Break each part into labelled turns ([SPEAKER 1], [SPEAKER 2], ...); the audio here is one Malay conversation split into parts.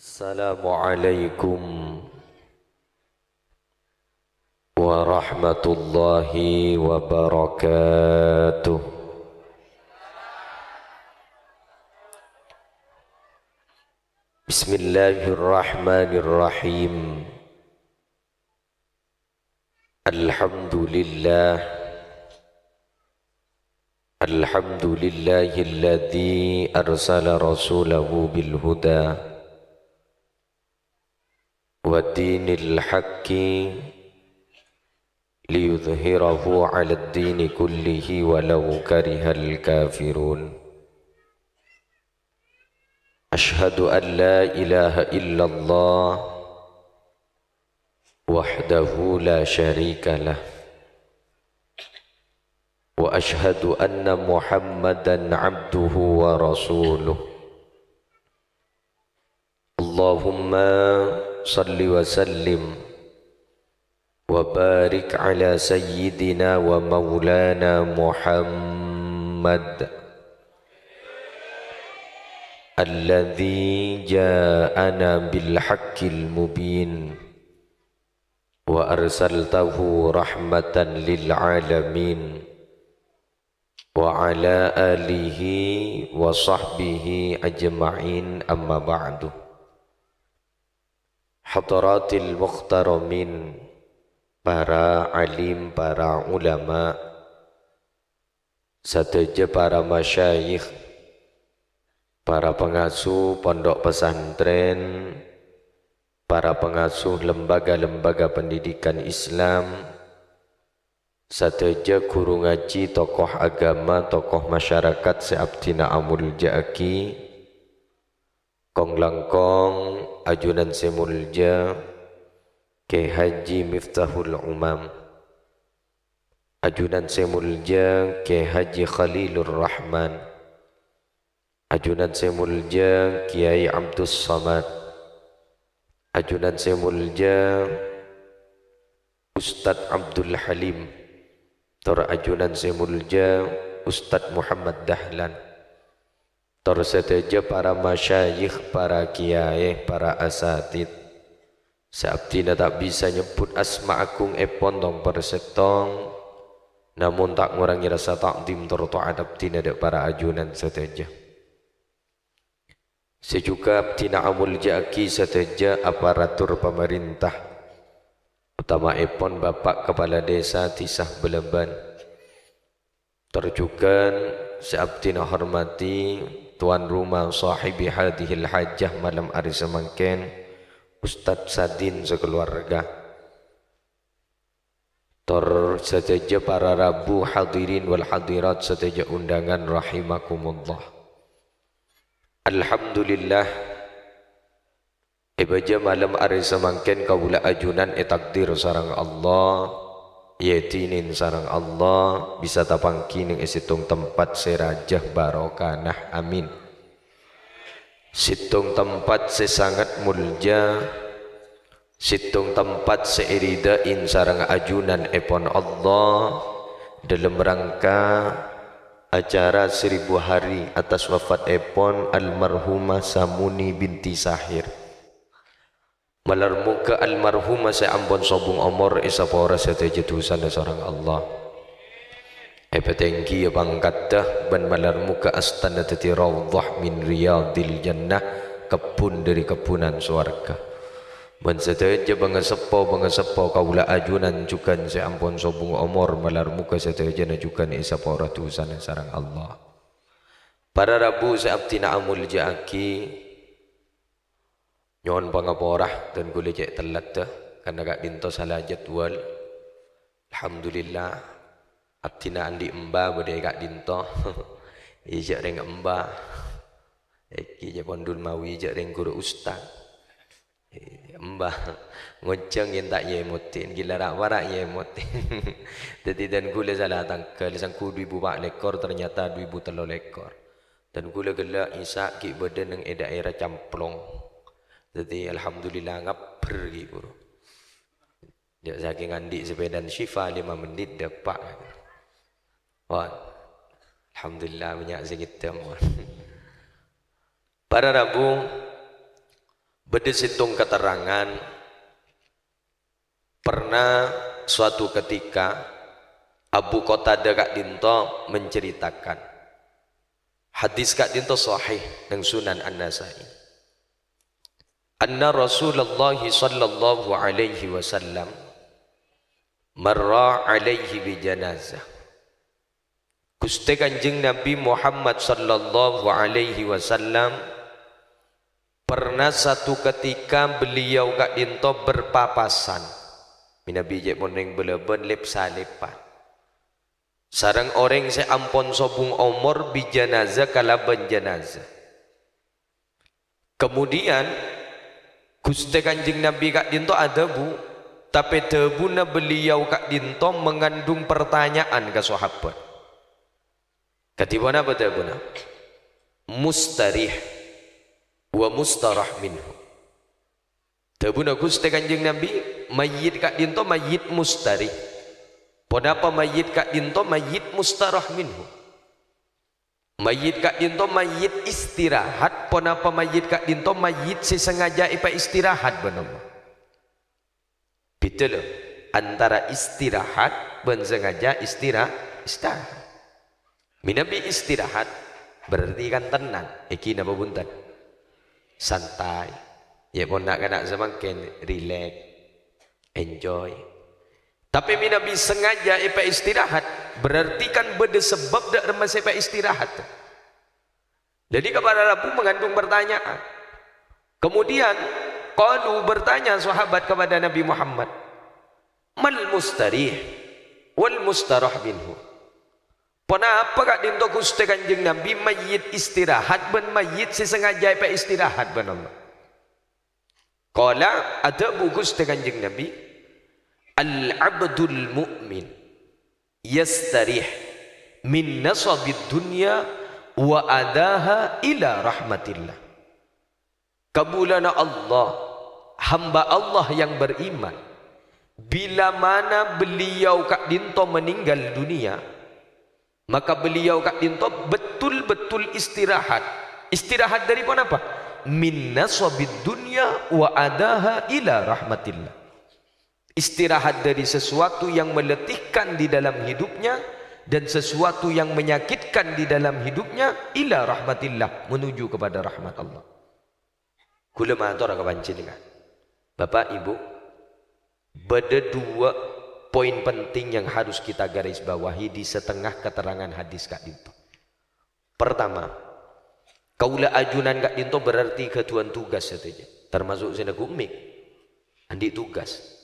[SPEAKER 1] Assalamualaikum warahmatullahi wabarakatuh. Bismillahirrahmanirrahim. Alhamdulillah. Alhamdulillahilladzi arsala rasulahu bil huda wa dinil haqqi liyudhhirahu 'alad dini kullihi walau karihal kafirun. Ashhadu an la ilaha illallah wahdahu la syarika lah wa ashhadu anna Muhammadan 'abduhu wa rasuluh. Allahumma salli wa sallim wa barik ala sayyidina wa maulana Muhammad alladzi ja'ana bil haqqil mubin wa arsaltahu rahmatan lil alamin wa ala alihi wa sahbihi ajma'in, amma ba'du. Hadaratil mukhtaramin, para alim, para ulama, serta para masyayikh, para pengasuh pondok pesantren, para pengasuh lembaga-lembaga pendidikan Islam, serta guru ngaji, tokoh agama, tokoh masyarakat seabtina amul ja'aki, kong langkong, ajunan semulja, Kyai Haji Miftahul Umam, ajunan semulja Kyai Haji Khalilur Rahman, ajunan semulja Kyai Abdus Samad, ajunan semulja Ustadz Abdul Halim, ajunan semulja Ustadz Muhammad Dahlan, serta para masyayikh, para kiai, para asatid. Seabtina tak bisa nyebut asma agung epon tong persetong, namun tak ngurangi rasa takdim terhadap tina dek para ajunan seteja. Sejuga abtina amul jaki seteja aparatur pemerintah, utama epon Bapak Kepala Desa Tisah Beleban. Terjugan seabtina hormati tuan rumah sahibi hadihil hajah malam hari semangken, Ustadz Sadin sekeluarga. Seteja para rabu hadirin wal hadirat seteja undangan rahimakumullah. Alhamdulillah, ibaja malam hari semangken kaula ajunan takdir sarang Allah, yatinin sarang Allah, bisa tapangki ning isitung tempat serajah barokanah, amin. Situng tempat sesangat mulja, situng tempat seiridain sarang ajunan epon Allah dalam rangka acara 1000 hari atas wafat epon almarhumah Samuni binti Sahir. Malarmuka almarhumah saya ampun sobung omor isapora setejetusan sarang Allah. Epetengki ya pangkat dah ban malarmuka astana tati rawdah min riyadil jannah, kebun dari kebunan suarga. Ban seteja bangasepo kaula ajunan jukan saya ampun sobung omor malarmuka seteja najukan isapora tusan sarang Allah. Para rabu seabtina amul ja'aki nyon pangaporah dan gule cek telat dah karena gak dinto salah jadwal. Alhamdulillah abtina andi emba bade gak dinto ijak reng emba iki je pondul mawi ijak reng guru ustaz emba ngoceng yang tak yemotin gila rak warak yemotin. Jadi dan gule salah tangkal sangku 2000 lekor ternyata 2003 lekor dan gule gelak isak ki badan yang daerah camplong. Jadi alhamdulillah ngapper gitu. Dia saking andi sepedan Syifa 5 menit dapat. Wah, alhamdulillah banyak sedikit temuan. Para rabu Berdesitung keterangan pernah suatu ketika Abu Qatadah Kak Dinto menceritakan hadis Kak Dinto sahih dengan Sunan An-Nasai. Anna Rasulullah sallallahu alaihi wasallam marra alaihi bi janazah. Gusti Kanjeng Nabi Muhammad sallallahu alaihi wasallam pernah satu ketika beliau Kak Dinto berpapasan. Minabi je poneng beleben lep salepan. Sarang orang se ampon sobung omor bi janazah kalaban janazah. Kemudian Gusti Kanjeng Nabi Kak Dinto ada bu, tapi tebuna beliau Kak Dinto mengandung pertanyaan ke sahabat. Katibana apa tebuna? Mustarih wa mustarah minhu. Tebuna Gusti Kanjeng Nabi mayit Kak Dinto mayit mustarih. Ponapa mayit Kak Dinto mayit mustarah minhu. Mayit Kak Dinto mayit istirahat, ponapa mayit Kak Dinto mayit sesengaja ipa istirahat benama. Betul antara istirahat dan sengaja istirahat. Minabi istirahat berarti kan tenang. Eki napa bunten? Santai. Ya pun nak kena semakin relax, enjoy. Tapi minabi sengaja ipa istirahat berarti kan beda sebab dak remas ipa istirahat. Jadi kepada Rabu mengandung pertanyaan. Kemudian qalu bertanya sahabat kepada Nabi Muhammad, mal mustarih wal mustarah minhu. Kenapa Kak Dinto Gusti Kanjeng Nabi mayit istirahat ben mayit sesengaja ipa istirahat benama. Qala ada bu Gusti Kanjeng Nabi, al-abdul mu'min yastarih min nasabid dunya wa adaha ila rahmatillah. Kabulana Allah, hamba Allah yang beriman, bila mana beliau Kak Dinto meninggal dunia, maka beliau Kak Dinto betul-betul istirahat. Istirahat dari apa? Min nasabid dunya wa adaha ila rahmatillah. Istirahat dari sesuatu yang meletihkan di dalam hidupnya dan sesuatu yang menyakitkan di dalam hidupnya ila rahmatillah, menuju kepada rahmat Allah. Kula matur kapanjenengan, Bapak Ibu, ada dua poin penting yang harus kita garis bawahi di setengah keterangan hadis Kak Dinto. Pertama, kaula ajunan Kak Dinto berarti ketuan tugas saja, termasuk sena gumik andi tugas.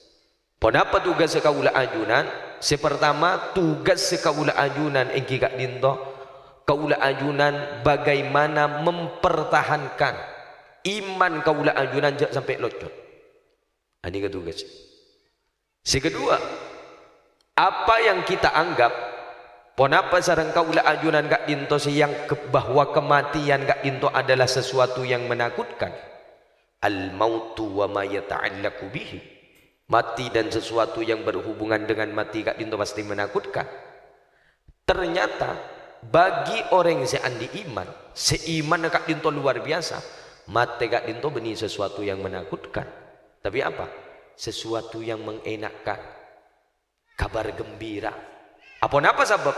[SPEAKER 1] Kenapa tugas kaula ajunan? Sepertama tugas kaula ajunan engki Kak Dinto, kaula ajunan bagaimana mempertahankan iman kaula ajunan sampai locot. Ini tugas. Sekedua, apa yang kita anggap ponapa sareng kaula ajunan Kak Dinto yang bahwa kematian Kak Dinto adalah sesuatu yang menakutkan. Al mautu wa ma yata'allaqu bihi. Mati dan sesuatu yang berhubungan dengan mati Kak Dinto pasti menakutkan. Ternyata bagi orang yang seandi iman, seiman Kak Dinto luar biasa, mati Kak Dinto benih sesuatu yang menakutkan. Tapi apa? Sesuatu yang mengenakkan. Kabar gembira. Apa sebab?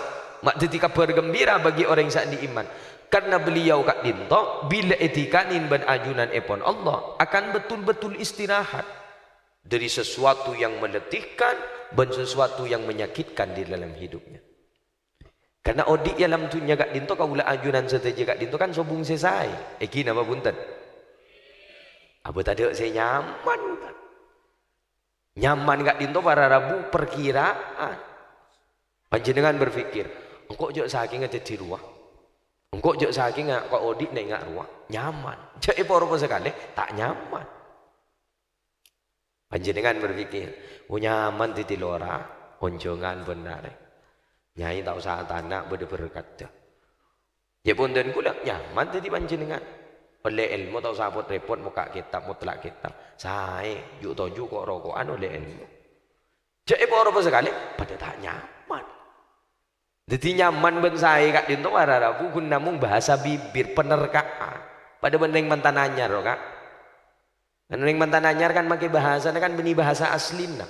[SPEAKER 1] Mak jadi kabar gembira bagi orang yang seandi iman. Karena beliau Kak Dinto bila etikanin ban ajunan epon Allah akan betul-betul istirahat dari sesuatu yang meletihkan dan sesuatu yang menyakitkan di dalam hidupnya. Karena odik dalam dunia Kak Dinto kaula ajunan seteja Kak Dinto kan sobung selesai. Eki nama bunten. Apa tadi saya nyaman. Nyaman Kak Dinto para Rabu perkiraan. Panjenengan berpikir, engkau jauh saking ada di ruang. Engkau jauh saking kok odik nengak ruang. Nyaman. Jadi poro sekali tak nyaman. Panjenengan berpikir, nyaman di tilora, onjongan benar. Nyai tak usah tanah berberkat. Ya pun dan kula nyaman di panjenengan. Oleh ilmu tak usah repot muka kitab mutlak kitab. Saya yuk toju kok rokokan oleh ilmu. Jadi apa sekali pada tak nyaman. Jadi nyaman ben saya Kak Dinto wararabu kun namung bahasa bibir penerkaan. Pada bendeng mantananya roh Kak. Kan yang mantan anyar kan pakai bahasa kan beni bahasa aslina.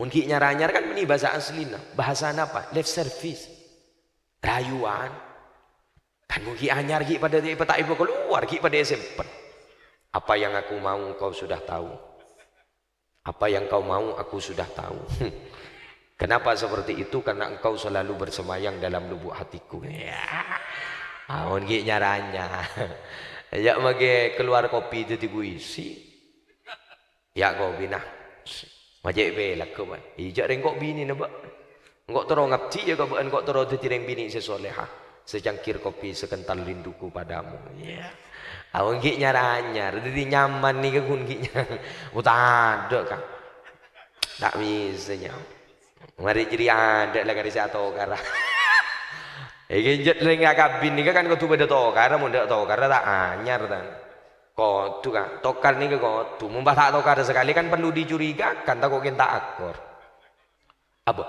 [SPEAKER 1] Mungkin nyara anyar kan beni bahasa aslina. Bahasa apa? Left service. Rayuan. Kan mungkin anyar ki pada tak ibu keluar ki pada SMP. Apa yang aku mau kau sudah tahu. Apa yang kau mau aku sudah tahu. Kenapa seperti itu? Karena engkau selalu bersemayang dalam lubuk hatiku. Ya. Mungkin nyaranya. Ya mage keluar kopi itu tibu isi. Ya kopi nah. Majek belak ke ban. Ijak rengkok bini na ba. Engkau terong ngapci ya kau engkau terong tetireng bini sesolehah. Secangkir kopi sekental rinduku padamu. Ya. Awang ki nyaranya, jadi nyaman nih ke kun ki. Udah ada kan. Tak bisa nyam. Mari jadi ada lah kari satu kara. Genjet lagi kabin ni kan kau tu beda tokar, muda tokar tak anyar dan. Kau tu kan tokar ni kau tu mumpah tak tokar sekali kan perlu dicurigakan tak kau kita akor. Apa?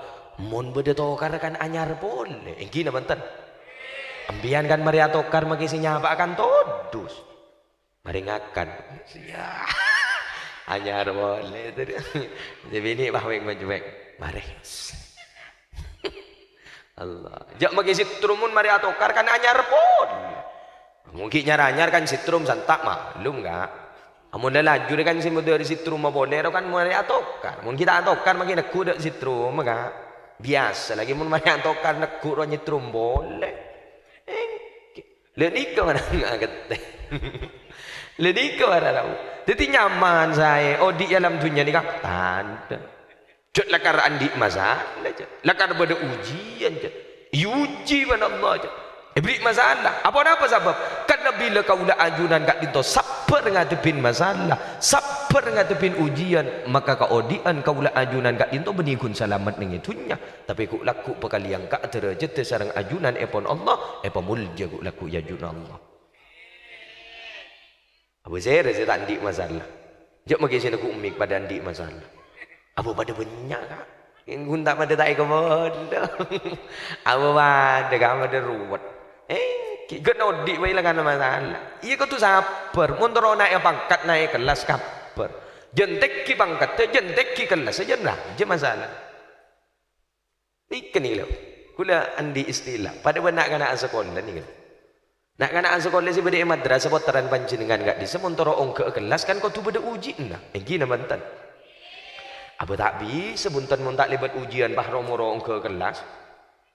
[SPEAKER 1] Mun beda tokar kan anyar boleh. Engki na banten. Ambian kan mari tokar magi sinyapa akan todus. Mari ngakan. Ya. Anyar boleh tu dia. Jadi ini bahweng majuek. Mari. Allah. Jak magi sitrumun mari atokar kan anyar pun. Mungkin nyar-anyar kan sitrum santak maklum enggak? Amun dah laju kan si dari sitrum boleh kan mari atokar. Mun kita atokar magi neku dak sitrum enggak? Biasa lagi mun mari atokar neku ro nyitrum boleh. Lenik ke mana enggak Ledik ke mana tahu? Jadi nyaman saya. Oh di dalam dunia ni kan tanda. Jod lakar andi masalah. Lakar pada ujian. Uji mana Allah. Beri masalah. Apa sebab? Karena bila kau lah ajunan kat dinto sabar ngadepin masalah, sabar ngadepin ujian, maka kau odian kau lah ajunan kat dinto benikun selamat dengan itunya. Tapi ku laku bekali yang kak derajat sarang ajunan epon Allah, epa mulja ku laku ajunan Allah. Abu saya tak ndik masalah. Jok magi sini aku umik pada ndik masalah. Abu pada banyak kak. Yang guntak pada tak ikut bodoh. Abu pada kamu ada ruwet. Kena ndik baiklah kan masalah. Iya kau tu sabar. Mundur naik pangkat naik kelas kabar. Jentek ki pangkat, jentek ki kelas saja lah. Je masalah. Ikan ni lo. Kula andi istilah. Pada benak anak sekolah ni kan. Nak anak sekolah si beda madrasah potaran panjenengan gak di sementara ongke kelas kan kau tu beda uji nah. Gini mantan. Apa tak bisa buntan mun tak lebat ujian bah romoro ongke kelas.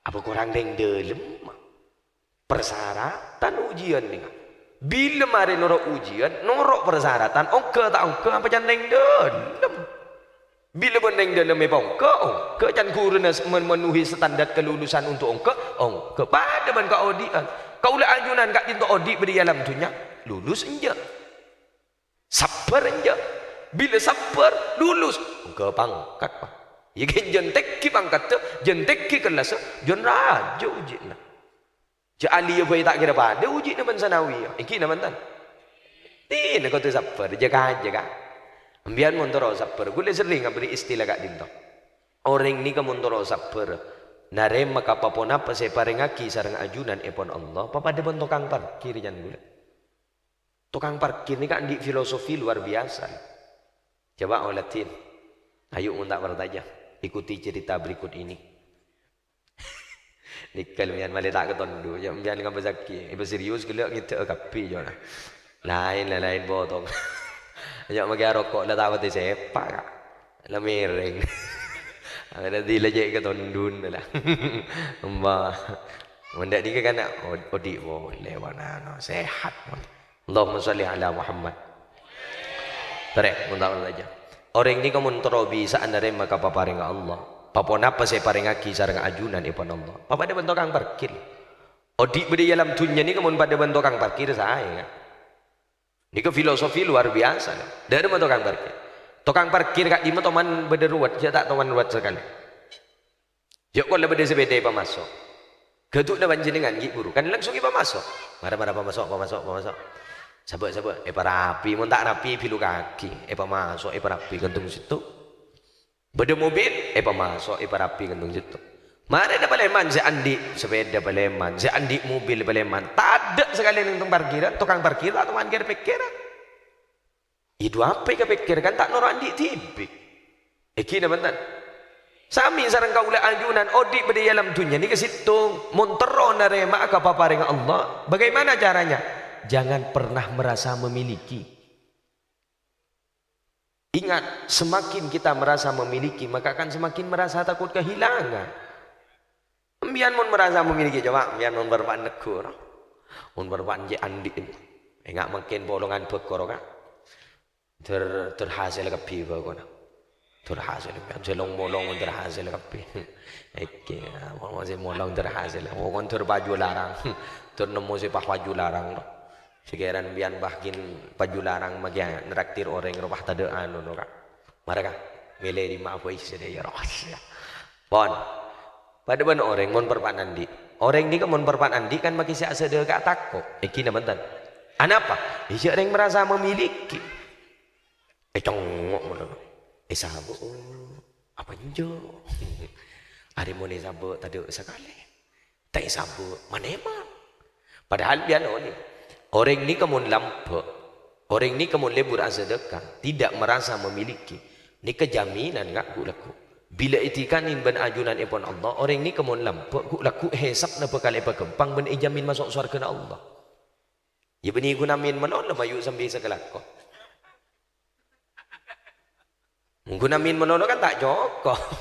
[SPEAKER 1] Apa kurang deng dalam. Persyaratan ujian ni. Bila mari norok ujian, norok persyaratan ongke tak ongke apa jangan deng dalam. Bila bendeng dalam ongke jangan kurna memenuhi standar kelulusan untuk ongke pada ban kau audian. Kau lah ajunan kat dinto audit beri alam dunia lulus enja sabar enja bila sabar lulus ke pangkat pak ya kan jentek ki pangkat tu jentek ki kelas jon raja uji lah ja ali apa tak kira pada uji na sanawi iki na mantan tin kau tu sabar jaga ambian montoro sabar gule sering beri istilah kat dinto orang ni ka montoro sabar narem maka papona pa se parengaki sareng ajunan epon Allah papa de tukang parkir jangan gula tukang parkir ni kan di filosofi luar biasa coba olatin ayo undak bertanya ikuti cerita berikut ini nikal mian male tak ketondu jam mian ngapa zaki ibu serius gula kita kapi jo lain botong ayo magi rokok lah tak pati sepak la mereng ada di lejek ke tondun lah. Mbak. Mendak ni kan odik boleh warna sehat. Allahumma shalli ala Muhammad. Terek mundak saja. Orang ni kamu terobi saat nerima maka paparing Allah. Papa napa saya paringaki sareng ajunan ipon Allah. Papa ada bentuk kang parkir. Odik beri dalam dunia ni kamu pada bentuk kang parkir saya. Ni ke filosofi luar biasa. Dari bentuk kang parkir. Tukang parkir kat lima teman berderuat, dia tak teman ruat sekali. Jok kau lebih sepeda pemasok. Keduk dah panjenengan gigi buru, kan langsung gigi pemasok. Marah pemasok. Sabar. Rapi, mun tak rapi pilu kaki. Pemasok, rapi gantung situ. Beda mobil, pemasok, rapi gantung situ. Mana ada paleman si Andi sepeda paleman, si Andi mobil paleman. Tak ada sekali yang parkiran, tukang parkir atau parkir pikiran. Itu apa yang pikir kan tak norak di tibik. Kina bentar. Sami sarang kaulah anjunan odik pada dalam dunia ni ke situ montero narema ke paparing Allah. Bagaimana caranya? Jangan pernah merasa memiliki. Ingat, semakin kita merasa memiliki, maka akan semakin merasa takut kehilangan. Biar mun merasa memiliki, coba biar mun berpan nekur, mun berpan je andi ini, enggak makin bolongan pekor kan? Terhasil kepi bagus. Terhasil, jelong molong terhasil kapi. Oke, masih molong terhasil. Orang terbaju larang, ternemu si baju larang. Sekarang bian bahkin baju larang magian neraktir orang rumah tade anu nora. Mereka milih di maaf isi dia rahasia. Pon, pada benar orang mon perpanan di. Orang ni kan mon perpanan di kan maki si asal dia kat takut. Kina bentan. Anapa? Ia orang merasa memiliki. Congok mana? Sahabat, apa njo? Hari mana sahabat tadi sekali, tak sahabat mana emang? Padahal biar ni, orang ni kamu lampu, orang ni kamu lebur sedekah, tidak merasa memiliki. Ni kejaminan ngak ku laku. Bila itikanin ben ajunan ipon Allah, orang ni kamu lampu, ku laku hesap napa kali apa kempang ben ijamin masuk surga Allah. Ya beni gunamin manon mayu sambil sekelakon. Gunamin menolong kan tak cocok.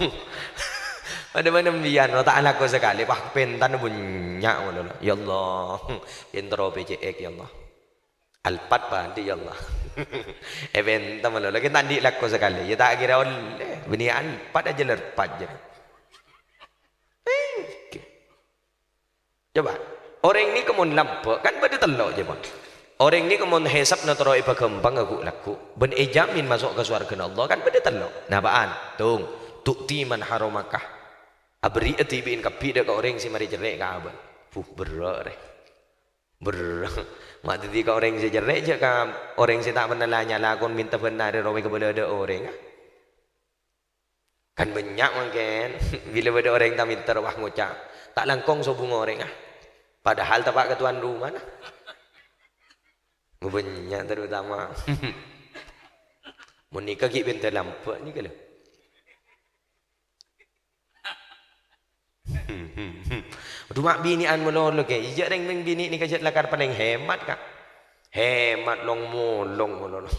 [SPEAKER 1] Pada mana biar no tak laku sekali. Pak pentan bunyak menolong. Ya Allah, intro PCX ya Allah. Alpat padi ya Allah. Event menolong kita nanti laku sekali. Ya tak kira oleh. Bini alpat aja lerpat je. Coba orang ni kemun lampu kan pada telok je bang. Orang ni kemun hesap na teroi pakempang aku laku ben ejamin masuk ke surga Allah kan pada telok. Nah baan tung tukti man haromakah abri atibin kapi dak orang si mari jerek ka abang. Berat mak tadi ka orang si jerek je ka orang si tak menelanya lah kon minta benar rowe ke bela ada orang kan banyak mungkin bila ada orang tak minta wah ngucap tak langkong so bunga orang padahal tapak ketuan rumah nah. Banyak terutama menikah kik bentar lampu ni kalau rumah binian melolo ke ijak reng bini ni kajat lakar paling hemat kak hemat long molong melolo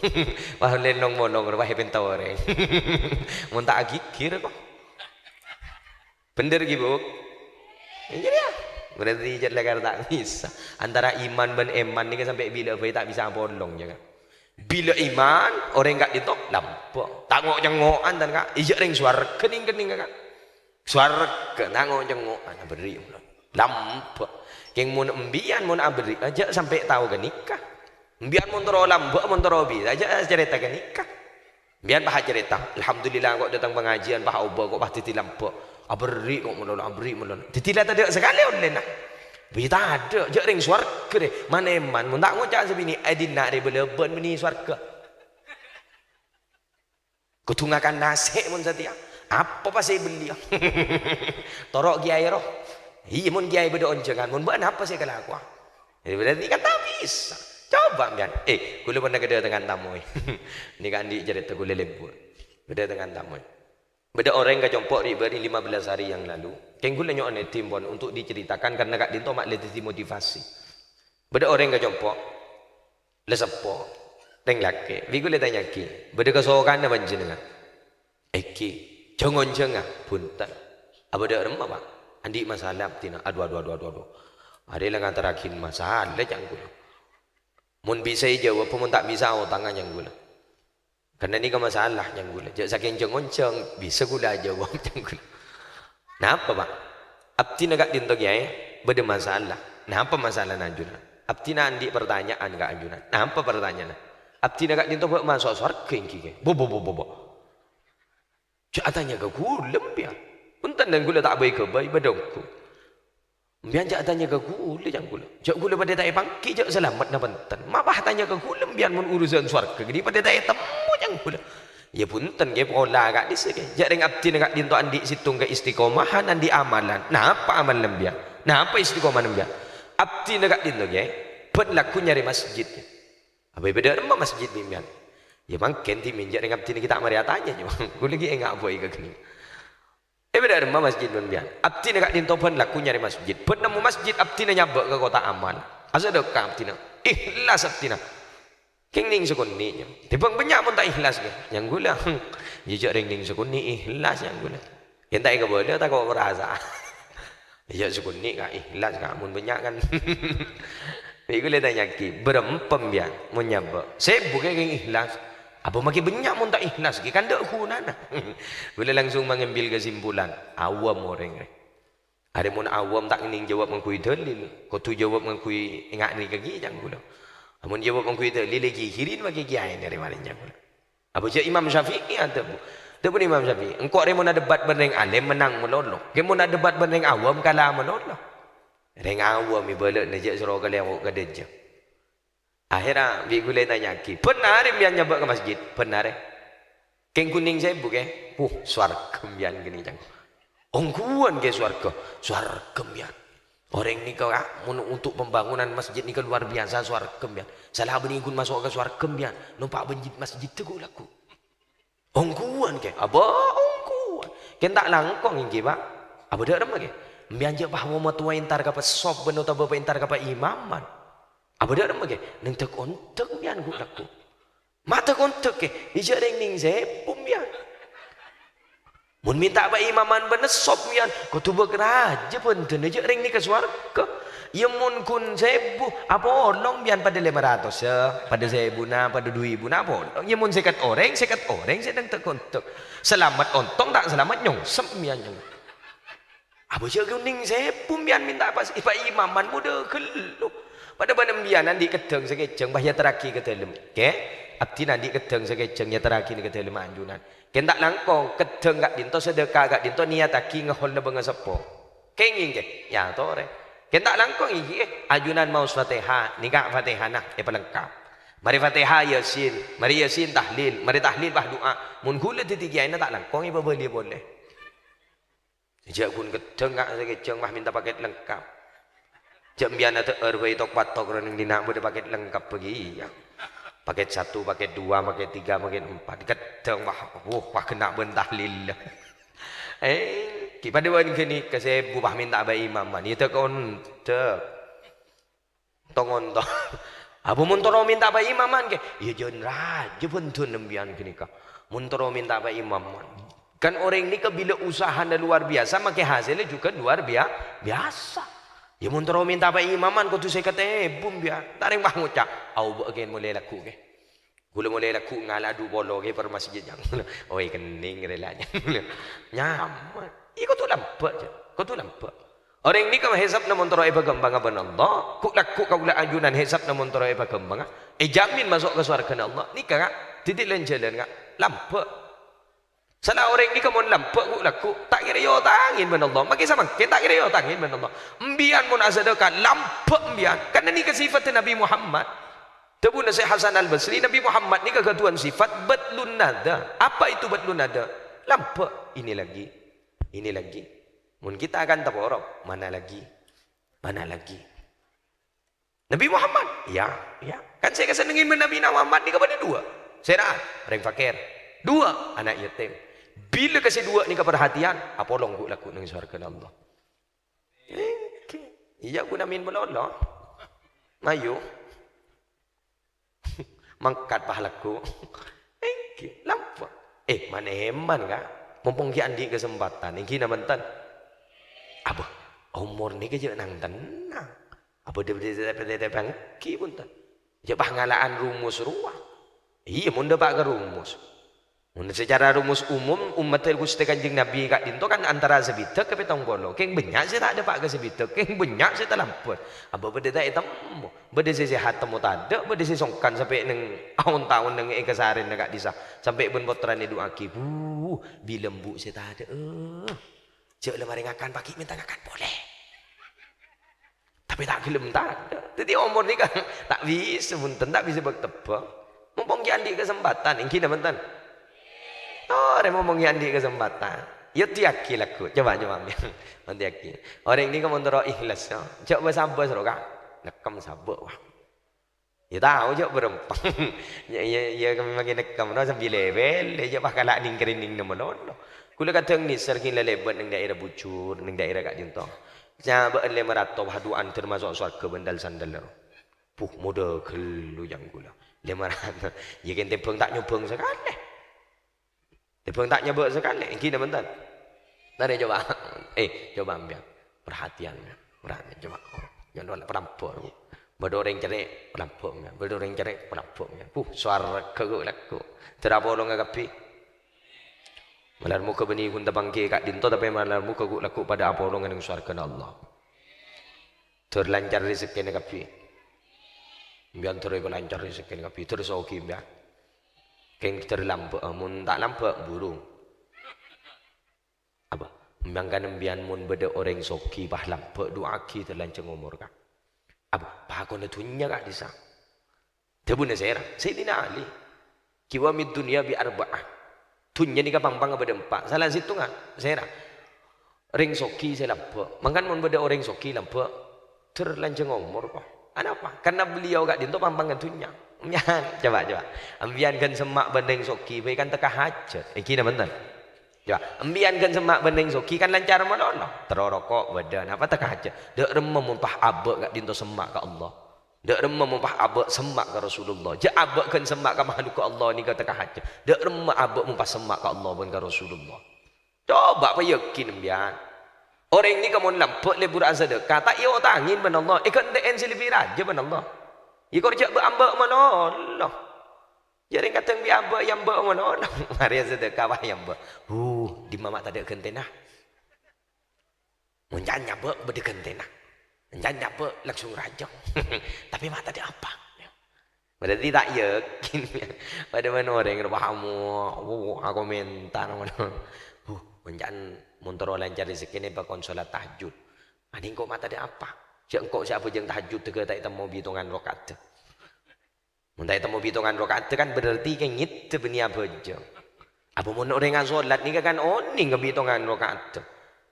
[SPEAKER 1] wah len long molong wah bentar orang mun tak agikir kok bener gibuk ini dia berarti ijat lakar tak bisa antara iman dan eman ni kan sampai bila tak bisa bolong je kan bila iman orang kat itu lampu tangok jengokan dan kak ijat ring suar kening kan suar ke tangok jengokan beri lampu yang mun embian mun abri aja sampai tahu ke nikah embian mun tero lampu mun tero bi aja cerita ke nikah biar bah cerita alhamdulillah kok datang pengajian bah ubah kok bah titi lampu abri kok melolo titilah tadi sekali online nah bita ada je ring swarga deh mana eman mun tak ngucap sebini adin nak de beleben meni swarga kutungakan nasi mun setia apa pasal beli torok kiai roh iya mun kiai beda oncengan mun ban apa saya kalau aku berarti kan tak bisa coba kan kula pernah keda dengan tamu ni kan di cerita kula lebur beda dengan tamu beda orang yang jompok riba ni 15 hari yang lalu keng kula nyok timbon untuk diceritakan karena kak dinto mak letih motivasi beda orang yang jompok lesepo teng laki biku le tanya ki beda kesokan apa jenengan ki jongon-jonga punten apa dak remah pak andi masalah tina aduh ada yang ngantarakin masalah yang kula mun bisa jawab pun tak bisa tangan yang gula karena ni kan masalah yang gula jadi saking ceng-ceng bisa gula jawab yang gula kenapa pak abdi nak dinto kiai beda masalah kenapa masalah najuna abdi andi pertanyaan ke anjunan kenapa pertanyaan abdi nak dinto buat masuk surga kiki bo cak tanya ke gula biar punten dan gula tak baik ke baik badongku biar jak tanya ke gula yang gula jak gula pada tak pangki jak selamat na punten mabah tanya ke gula biar mun urusan surga gede pada tak temu yang gula ya punten ke pola kak dis ke jak ring abdi nak dinto andi situng ke istiqomahan andi amalan napa amalan biar napa istiqomahan biar abdi nak dinto ke berlaku nyari masjid apa beda rumah masjid biar Ya makin ti minjak dengan abdi ni kita mari tanya je. Ku lagi enggak boy ke gini. Beda rumah masjid pun biar. Abdi nak dinto pun laku nyari masjid. Pun nemu masjid abdi nak nyabak ke kota amal. Asa dekat abdi nak. Ikhlas abdi nak. Kengning sekuni. Tibang banyak pun tak ikhlas ke. Yang gula. Jejak ring sekuni ikhlas yang gula. Yang tak ikut boleh tak kau merasa. Jejak sekuni kah ikhlas kah. Mun banyak kan. Tapi gula tanya ki. Berempem biar. Mun nyabak. Saya bukan keng ikhlas. Apa makin banyak pun tak ikhlas. Kan tak kunana. Bila langsung mengambil kesimpulan. Awam orang. Ada pun awam tak ingin jawab mengkui dalil. Kau tu jawab mengkui ingat ni kaki jangan gula. Amun jawab mengkui dalil lagi hirin bagi kiai dari mana jangan gula. Apa je Imam Syafi'i ada bu. Tu pun Imam Syafi'i. Engkau ada mana debat berneng alim menang menolong. Kau mana debat berneng awam kalah menolong. Reng awam ibarat najak suruh kalian awak kedeja. Akhirnya bigulai tanya ki, benar yang nyabak ke masjid, benar keng kuning saya bukan, swarga bian gini jang, ongkuan ke swarga bian, orang ni kau untuk pembangunan masjid ni luar biasa swarga bian, salah benikun masuk ke swarga bian, nampak masjid tu laku, ongkuan ke, ongkuan, keng tak langkong ini pak, dah ramai ke, bian je bahawa matua intar kapas sop benar atau bapa intar kapas imaman. Apa dah nama ke? Neng tak kontak bian gua laku. Mata kontak ke? Ijak ring saya pun bian. Mun minta apa imaman bener sop bian. Kau tu berkeraja pun tu ijak ring ni ke suarga. Ya mun kun sebu apa orang bian pada 500 ya, pada 1000 na, pada 2000 na apa. Ya mun sekat orang saya neng tak kontak. Selamat ontong tak selamat nyong sem bian nyong. Apa je kuning saya pun bian minta apa? Ipa imaman muda keluk. Pada badan biar nanti kedeng sekejeng bahaya teraki ke dalam. Okay? Abdi nanti kedeng sekejeng ya teraki ke dalam anjunan. Ken tak langkong kedeng gak dinto sedekah gak dinto niat aki ngehol na benga sepo. Kenging ke? Ya tore. Ken tak langkong iki ajunan mau Fatihah, nikah Fatihah nah pelengkap. Mari Fatihah Yasin, mari Yasin tahlil, mari tahlil bah doa. Mun gula titigian tak langkong iba boleh. Sejak kun kedeng gak sekejeng mah minta paket lengkap. Jam biar nanti RW tok patok orang yang boleh paket lengkap pergi ya. Paket 1, paket 2, paket 3, paket 4. Keteng wah kena bentahlil. Padaวันนี้ก็saya buah minta bayi imam ni tekon tek. Tongon to. Abu muntoro minta bayi imaman ke? Ya jon raja pun tu nembian kini ka. Muntoro minta bayi imaman. Kan orang ni ke bila usaha luar biasa maka hasilnya juga luar biasa. Ya muntoro minta apa imaman kau tu saya kata bum biar taring bah ngucap au bagian mulai laku ke gula mulai laku ngaladu bolo ke per masjid yang oi kening relanya nyaman iko tu lambat je kau tu lambat orang ni kau hisap na muntoro iba gembang apa Allah kuk laku kau gula ajunan hisap na muntoro iba gembang jamin masuk ke surga Allah ni kak titik lain jalan kak lambat. Salah orang ni kamu lampak ku laku tak kira yo tangin ben Allah. Maki sama kita tak kira yo tangin ben Allah. Mbian mun asadaka lampak mbian. Karena ni kesifat Nabi Muhammad. Tebu nasi Hasan Al-Basri Nabi Muhammad ni keketuan sifat batlun nada. Apa itu batlun nada? Lampak. Ini lagi. Mun kita akan taporok mana lagi? Nabi Muhammad. Ya. Kan saya kesenengin Nabi Muhammad ni kepada 2. Saya orang fakir. 2 anak yatim. Bila kasih 2 ni keperhatian, apolong ku laku nang surga Allah. Iya ku namin melolo. Mayu. Mangkat pahalaku. Lampa. Mana heman ka? Mumpung ki andi kesempatan, iki namantan. Apa? Umur ni ke je nang tenang. Apa dia bangki pun tan. Je ngalaan rumus ruah. Iya mun dapat ke rumus. Secara rumus umum umat Gusti Kanjeng Nabi kak dinto kan antara sebitek ke petong bolo. Keng banyak saya tak ada pak ke sebitek, keng banyak saya tak lamput. Apa benda tak hitam, benda saya sehat temu tak ada, benda saya songkan sampai neng tahun-tahun neng ekasarin kak disa sampai ben potran itu aki. Bila lembu saya tak ada. Cek lemari ngakan pagi minta ngakan boleh. Tapi tak gelem tak ada. Jadi umur ni kan tak bisa munten tak bisa bertebak. Mumpung ki andi kesempatan, ingki namantan. Orang ngomong yang di kesempatan. Ya tiaki laku. Coba ambil. Tiaki. Orang ini kamu terus ikhlas. Coba sabar suruh kak. Nekam sabar. Ya tahu je berempang. Ya kami makin nekam no sambil level, ya bah kalak ning kerining nama no. Kula kata ni serkin lelebet ning daerah Bucur, ning daerah Kak Dinto. Nya ba le marato haduan termasuk surga bendal sandal. Puh muda kelu yang gula. Le marato. Ya kan tepeng tak nyobeng sekali. Tepeng tak nyoba sekali. Kini bentar. Tadi coba. Coba ambil perhatian. Perhatian coba. Jangan nolak perampok. Berdoreng cerai pelampungnya, berdoreng cerai pelampungnya. Suara keguk laku. Terapa orang agapi. Malar muka beni kunta bangke Kak Dinto tapi malar muka guk laku pada apa orang yang suara kena Allah. Terlancar rezeki agapi. Biar terus lancar rezeki agapi. Terus oke biar. Keng terlampak, mun tak lampak burung. Apa? Memangkan biar mun beda orang soki bah lampak doa ki terlancar umur kak. Apa pakon tunya kak disa. Tebuna Sayyidina Ali. Kiwa mid dunia bi arba'ah. Tunya ni kapang bang beda empat. Salah situ ngak sera. Ring soki saya lampak. Mangkan mun beda orang soki lampak terlanjang umur kok. Kenapa? Karena beliau kak dinto pampang tunya. Coba. Ambiankan semak bandeng soki berikan teka hajat. Kira betul. Coba, ambiankan semak bandeng soki kan lancar menolong. Terorokok badan apa teka hajat. Dek remah mumpah abak kak dinto semak ke Allah. Dek remah mumpah abak semak ke Rasulullah. Ja abak kan semak ke makhluk ke Allah ni kata teka hajat. Dek remah abak mumpah semak ke Allah pun ke Rasulullah. Coba apa yakin ambian. Orang ni kamu lampak lebur azadekah tak ia tangin ben Allah. Ikan dek ensi lebih raja ben Allah. Ya kau rejak berambak mana Allah. Jadi kata bi ambak yang ambak mana Allah. Mari sedekah bah yang ambak. Di mamak tak ada kentena. Menjanya ambak berde kentena. Menjanya ambak langsung rajak. Tapi mak tak ada apa. Berarti tak yakin. Pada mana orang yang berpahamu. Aku minta mana. Menjan montoro lancar rezeki ni bakon solat tahajud. Ani kau mak tak ada apa. Engkau siapa yang tahajud tega tak temu hitungan rakaat. Mun tak temu hitungan rakaat kan berarti kan ngit beni apa je. Apa mun orang solat ni kan oni ngehitungan rakaat.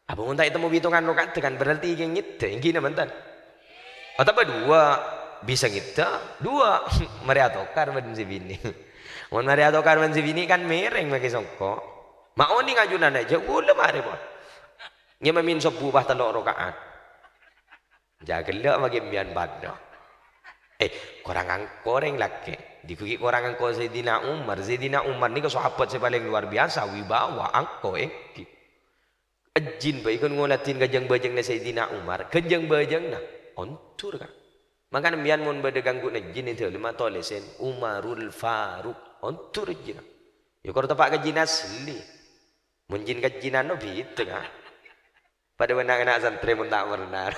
[SPEAKER 1] Apa mun tak temu hitungan rakaat kan berarti kan ngit. Ngina bentar. Atau dua bisa ngita, dua mari atokar ben si bini. Mun mari atokar ben si bini kan mereng bagi songko. Mak oni ngajunan aja gula mari bon. Nge memin sobu bah telok rakaat. Jagelak bagi bian badak. Korang angkoreng laki. Dikuki korang angkor Sayyidina Umar. Sayyidina Umar ni ke sahabat saya paling luar biasa. Wibawa angkor Ajin baik kan ngolatin kajang bajang na Sayyidina Umar. Kajang bajang na. Ontur kan. Maka bian mun bade ganggu na jin itu lima tolesen. Umarul Faruq. Ontur jin. Ya kalau tempat kajin asli. Mun jin kajinan no bitu kan. Pada anak-anak santri mun tak benar.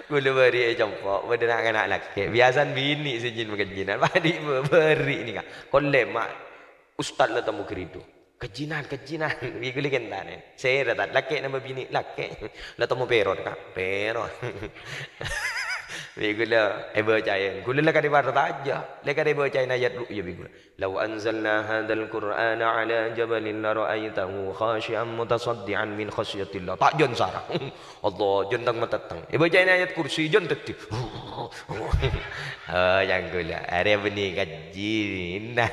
[SPEAKER 1] Gula beri jempok, benda anak laki. Biasan bini sejin kejinan. Padi beri ni kan. Kolem mak ustaz lah tamu keridu. Kejinan. Giguli kentane. Saya dah laki nama bini laki. Lah tamu perot kan. Perot. Bigula bacain. Gula lah kadi barat aja. Lah kadi bacain ayat ru'ya bigula. Law anzalna hadzal qur'ana ala jabalin la ra'aitahu khashi'an mutasaddian min khasyatillah. Tak jon sarang. Allah jon tang matatang. Bacain ayat kursi jon tetip. Yang gula. Are beni kajinan.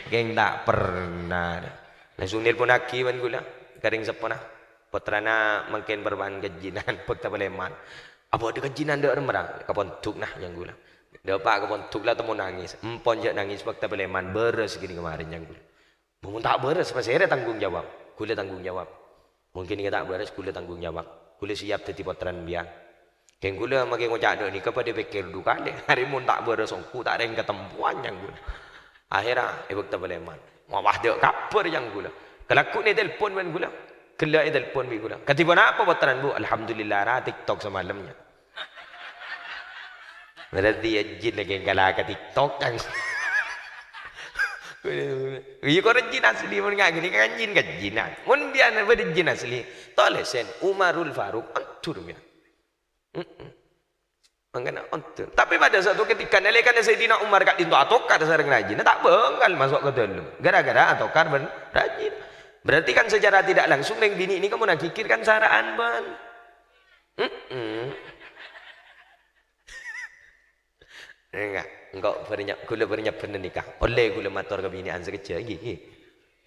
[SPEAKER 1] Geng tak pernah. Langsung nelpon aki ban gula. Karing sepana. Putrana makin berban kajinan pekta Paleman. Apa ada kajinan dak remrang kapontuk nah yang gula. Dapat kapontuk lah temu nangis. Empon je nangis waktu Paleman beres gini kemarin yang gula. Mun tak beres pasti ada tanggung jawab. Gula tanggung jawab. Mungkin dia tak beres gula tanggung jawab. Gula siap teti potran biang. Keng gula makin ngocak dak ni kepada pikir dua kali. Hari mun tak beres aku tak ada yang ketempuan yang gula. Akhirnya waktu Paleman. Wah dak kaper yang gula. Kelakuk ni telpon men gula. Kelak itu telpon bi gula. Katiba apa potran bu? Alhamdulillah ra TikTok semalamnya. Berarti jin lagi kalah ke TikTok kan. Iya kau jin asli mun ngak gini kan jin kajinan. Mun dia nak ber jin asli. Tolesen Umarul Faruq antur ya. Mangana antur. Tapi pada satu ketika nalekan Sayyidina Umar kat dinto atokar sareng rajin tak bengal masuk ke dalam. Gara-gara atokar ben rajin. Berarti kan secara tidak langsung neng bini ini kamu nak kikirkan saraan ban. Enggak. Engkau kula bernyak pernah nikah. Oleh kula matur ke bini an sekecil lagi.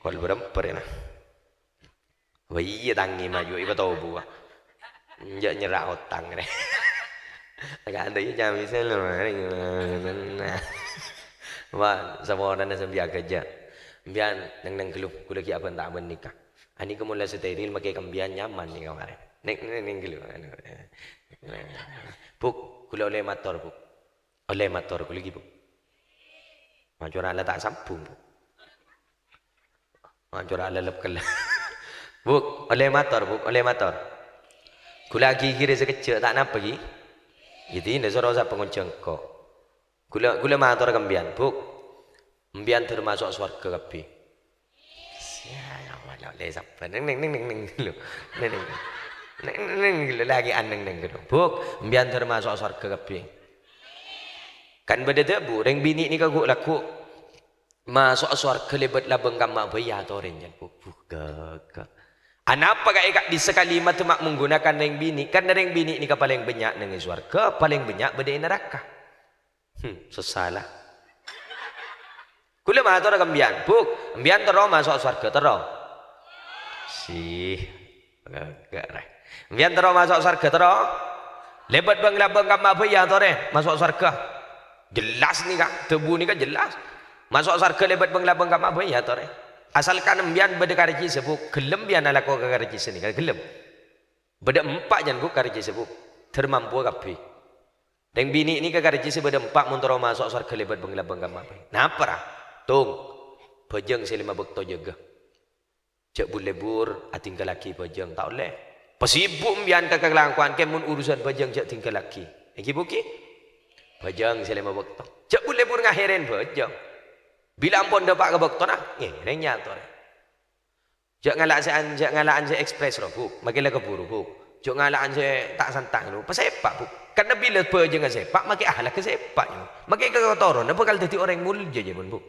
[SPEAKER 1] Kol beremper nah. Wah iya tangi maju iba tahu buah. Nyak nyerah hutang deh. Agak anda ya jam misalnya. Wah, sama orang nak biar kerja. Biar nang keluh kula ki apa tak menikah. Ani kamu lah steril pakai kambian nyaman ni kemarin. Neng keluh. Buk kula oleh matur buk. Oleh motor aku lagi bu. Macam orang tak sambung bu. Macam orang lelap kelah. Bu, oleh motor bu, oleh motor. Kula lagi kira sekecil tak nak pergi. Jadi ini suruh saya penguncang kau. Kula motor kembian bu. Kembian termasuk surga kapi. Siapa malah oleh siapa? Neng lagi aneng gitu. Bu, kembian termasuk surga kapi. Kan benda tu bu, reng bini ni kau laku masuk surga lebat labeng kamar bayar tu orang jangan bu gagak. Anapa kak di sekali mata mak menggunakan reng bini? Kan reng bini ni kau paling banyak dengan surga, paling banyak benda neraka. Sesalah. Kula mah tu orang kambian, bu, kambian terus masuk surga terus. Si gagak reh. Kambian terus masuk surga terus. Lebat bang labeng kamar bayar tu orang masuk surga. Jelas ni kak, tebu ni kan jelas. Masuk surga lebat benglabang kat apa ya tore. Asalkan embian beda karji sebuk, gelem bian ala ko karji seni kan gelem. Beda empat jan ku karji sebuk, termampu kapi. Deng bini ni ke karji sebeda empat muntoro masuk surga lebat benglabang kat apa. Napa ra? Tung, pejeng selima bekto jaga. Cek bulebur atinggal laki pejeng tak boleh. Pesibuk embian ke kelangkuan kemun urusan pejeng cek tinggal laki. Eki buki? Bajang selama waktu. Cak boleh pun ngakhirin bajang. Bila ampun dapat ke waktu nak, ngerenya tu. Cak ngalaan saya ekspres roh bu, makilah keburu bu. Cak ngalaan saya tak santang tu, pesepak bu. Karena bila bajang sepak, makin ahlah ke sepak tu. Makin ke kotoran, apa kalau jadi orang mulia je pun bu.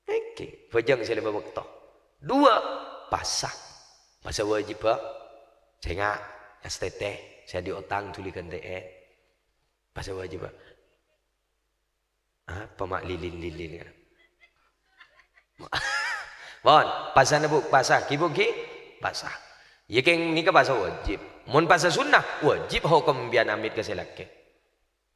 [SPEAKER 1] Okey, bajang selama waktu. Dua, pasah. Pasah wajib pak. Saya ngak, STT, saya diotang tulikan TE. Pasah wajib pak. Apa mak lilin kan? Bon, pasal na bu, pasal kibuki, pasal. Yakin ni ke pasal wajib. Mun pasal sunnah, wajib hukum bian amit ke selake.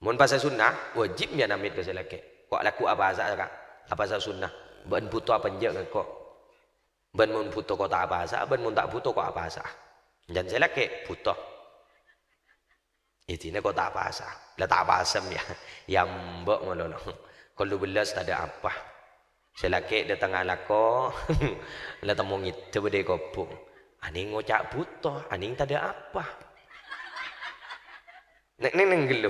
[SPEAKER 1] Mun pasal sunnah, wajib bian amit ke selake. Kok laku apa asal kak? Apa asal sunnah? Ben puto apa je kok? Ben mun puto kok tak apa asal, ben mun tak puto kok apa asal? Jangan selake puto. Intinya kau tak apa asal. Lah tak apa asam ya. Yang mbok ngono. Kalau belas tak ada apa. Selaki datang alako. Lah temu ngite bede kopung. Aning ngocak butuh, aning tak ada apa. Neng gelu.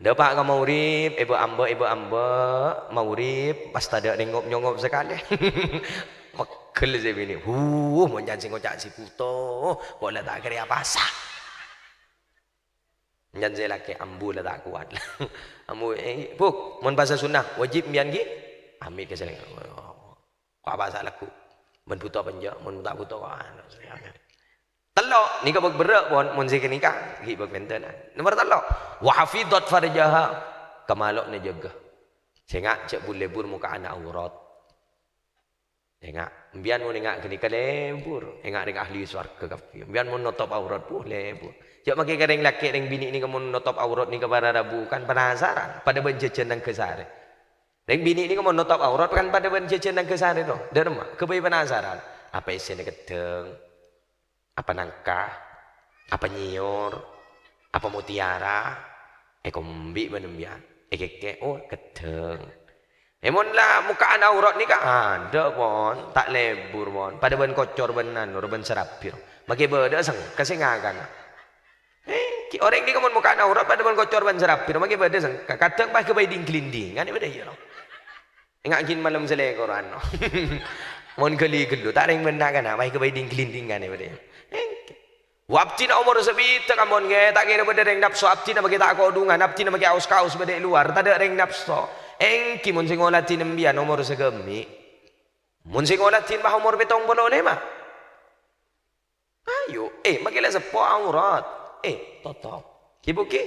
[SPEAKER 1] Dapat ka maurib, ibu amba maurib pas tak ada nengop-nyongop sekali. Makel je bini. Mun jangan ngocak si puto. Bola tak kira apa sah. Jangan saya laki ambu lah tak kuat lah. Ambu buk, mun pasal sunnah wajib bian gi. Ambil ke seleng. Kau apa salah aku? Mun butuh penja, mun tak butuh kau. Telok ni kau berak pun mun sikit nikah, gi bag benten. Nomor telok. Wa hafidhat farjaha. Kamalok ni jaga. Sengak cek bulebur muka anak aurat. Sengak bian mun ngak kini kalebur. Engak dengan ahli swarga kafi. Bian mun notop aurat pun lebur. Jok makai kering laki ring bini ni kamu notop aurat ni kepada rabu kan penasaran pada benjejen dan kesare. Ring bini ni kamu notop aurat kan pada benjejen dan kesare tu. Derma kebai penasaran. Apa isinya kedeng? Apa nangka? Apa nyiur? Apa mutiara? Kombi benembian. Keke oh kedeng. Emon lah mukaan aurat ni kan ada pon tak lebur pon pada ben kocor benan ben serapir. Makai beda sang kasih ngakan. Orang ni kamu muka aurat pada ban kocor ban serapir maki beda sang kadang pas ke bayi ding-kelinding kan beda ya lo engak kin malam selek Quran no mon kali gelu tak ring benda kan pas ke bayi ding-kelinding kan beda wabti na umur sebita kamu nge tak kira beda ring nafsu abti na bagi tak kodungan abti na bagi aus-kaus beda luar tak ada ring nafsu engki mon sing ngolatin embian umur segemi mon sing ngolatin bah umur betong boleh mah ayo makilah sepo aurat. Toto. Kibuki.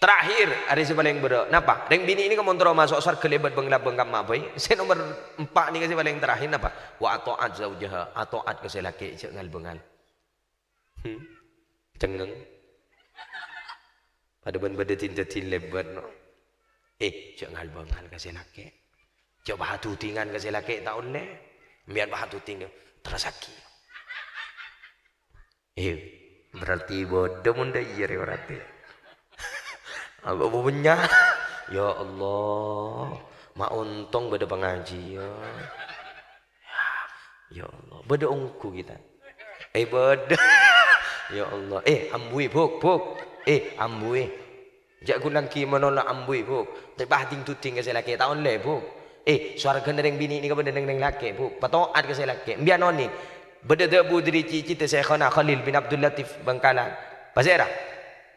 [SPEAKER 1] Terakhir ada si paling beda. Napa? Reng bini ini kamu terus masuk surga lebat benglap bengkap mabai. Saya nomor 4 ni kasi paling terakhir napa? Wa atoat zaujaha, atoat kasi laki cek ngal bengal. Cengeng. Pada ben beda tinta tin lebat no. Cek ngal bengal kasi laki. Coba hatu tingan kasi laki tak oleh. Biar bahatu tinggal terasaki. Berarti bodoh munda iya berarti. Apa punya? Ya Allah, mak untung beda pengajian. Ya Allah, beda ungku kita. Beda. Ya Allah, ambui buk. Ambui. Jak gulang ki menolak ambui buk. Tebah ting tuting ke laki tahun le buk. Suara kendereng bini ni ke benda neng laki buk. Patoat ke laki. Biar noni. Beda debu diri cita Syekhana Khalil bin Abdul Latif Bangkalan. Pasera.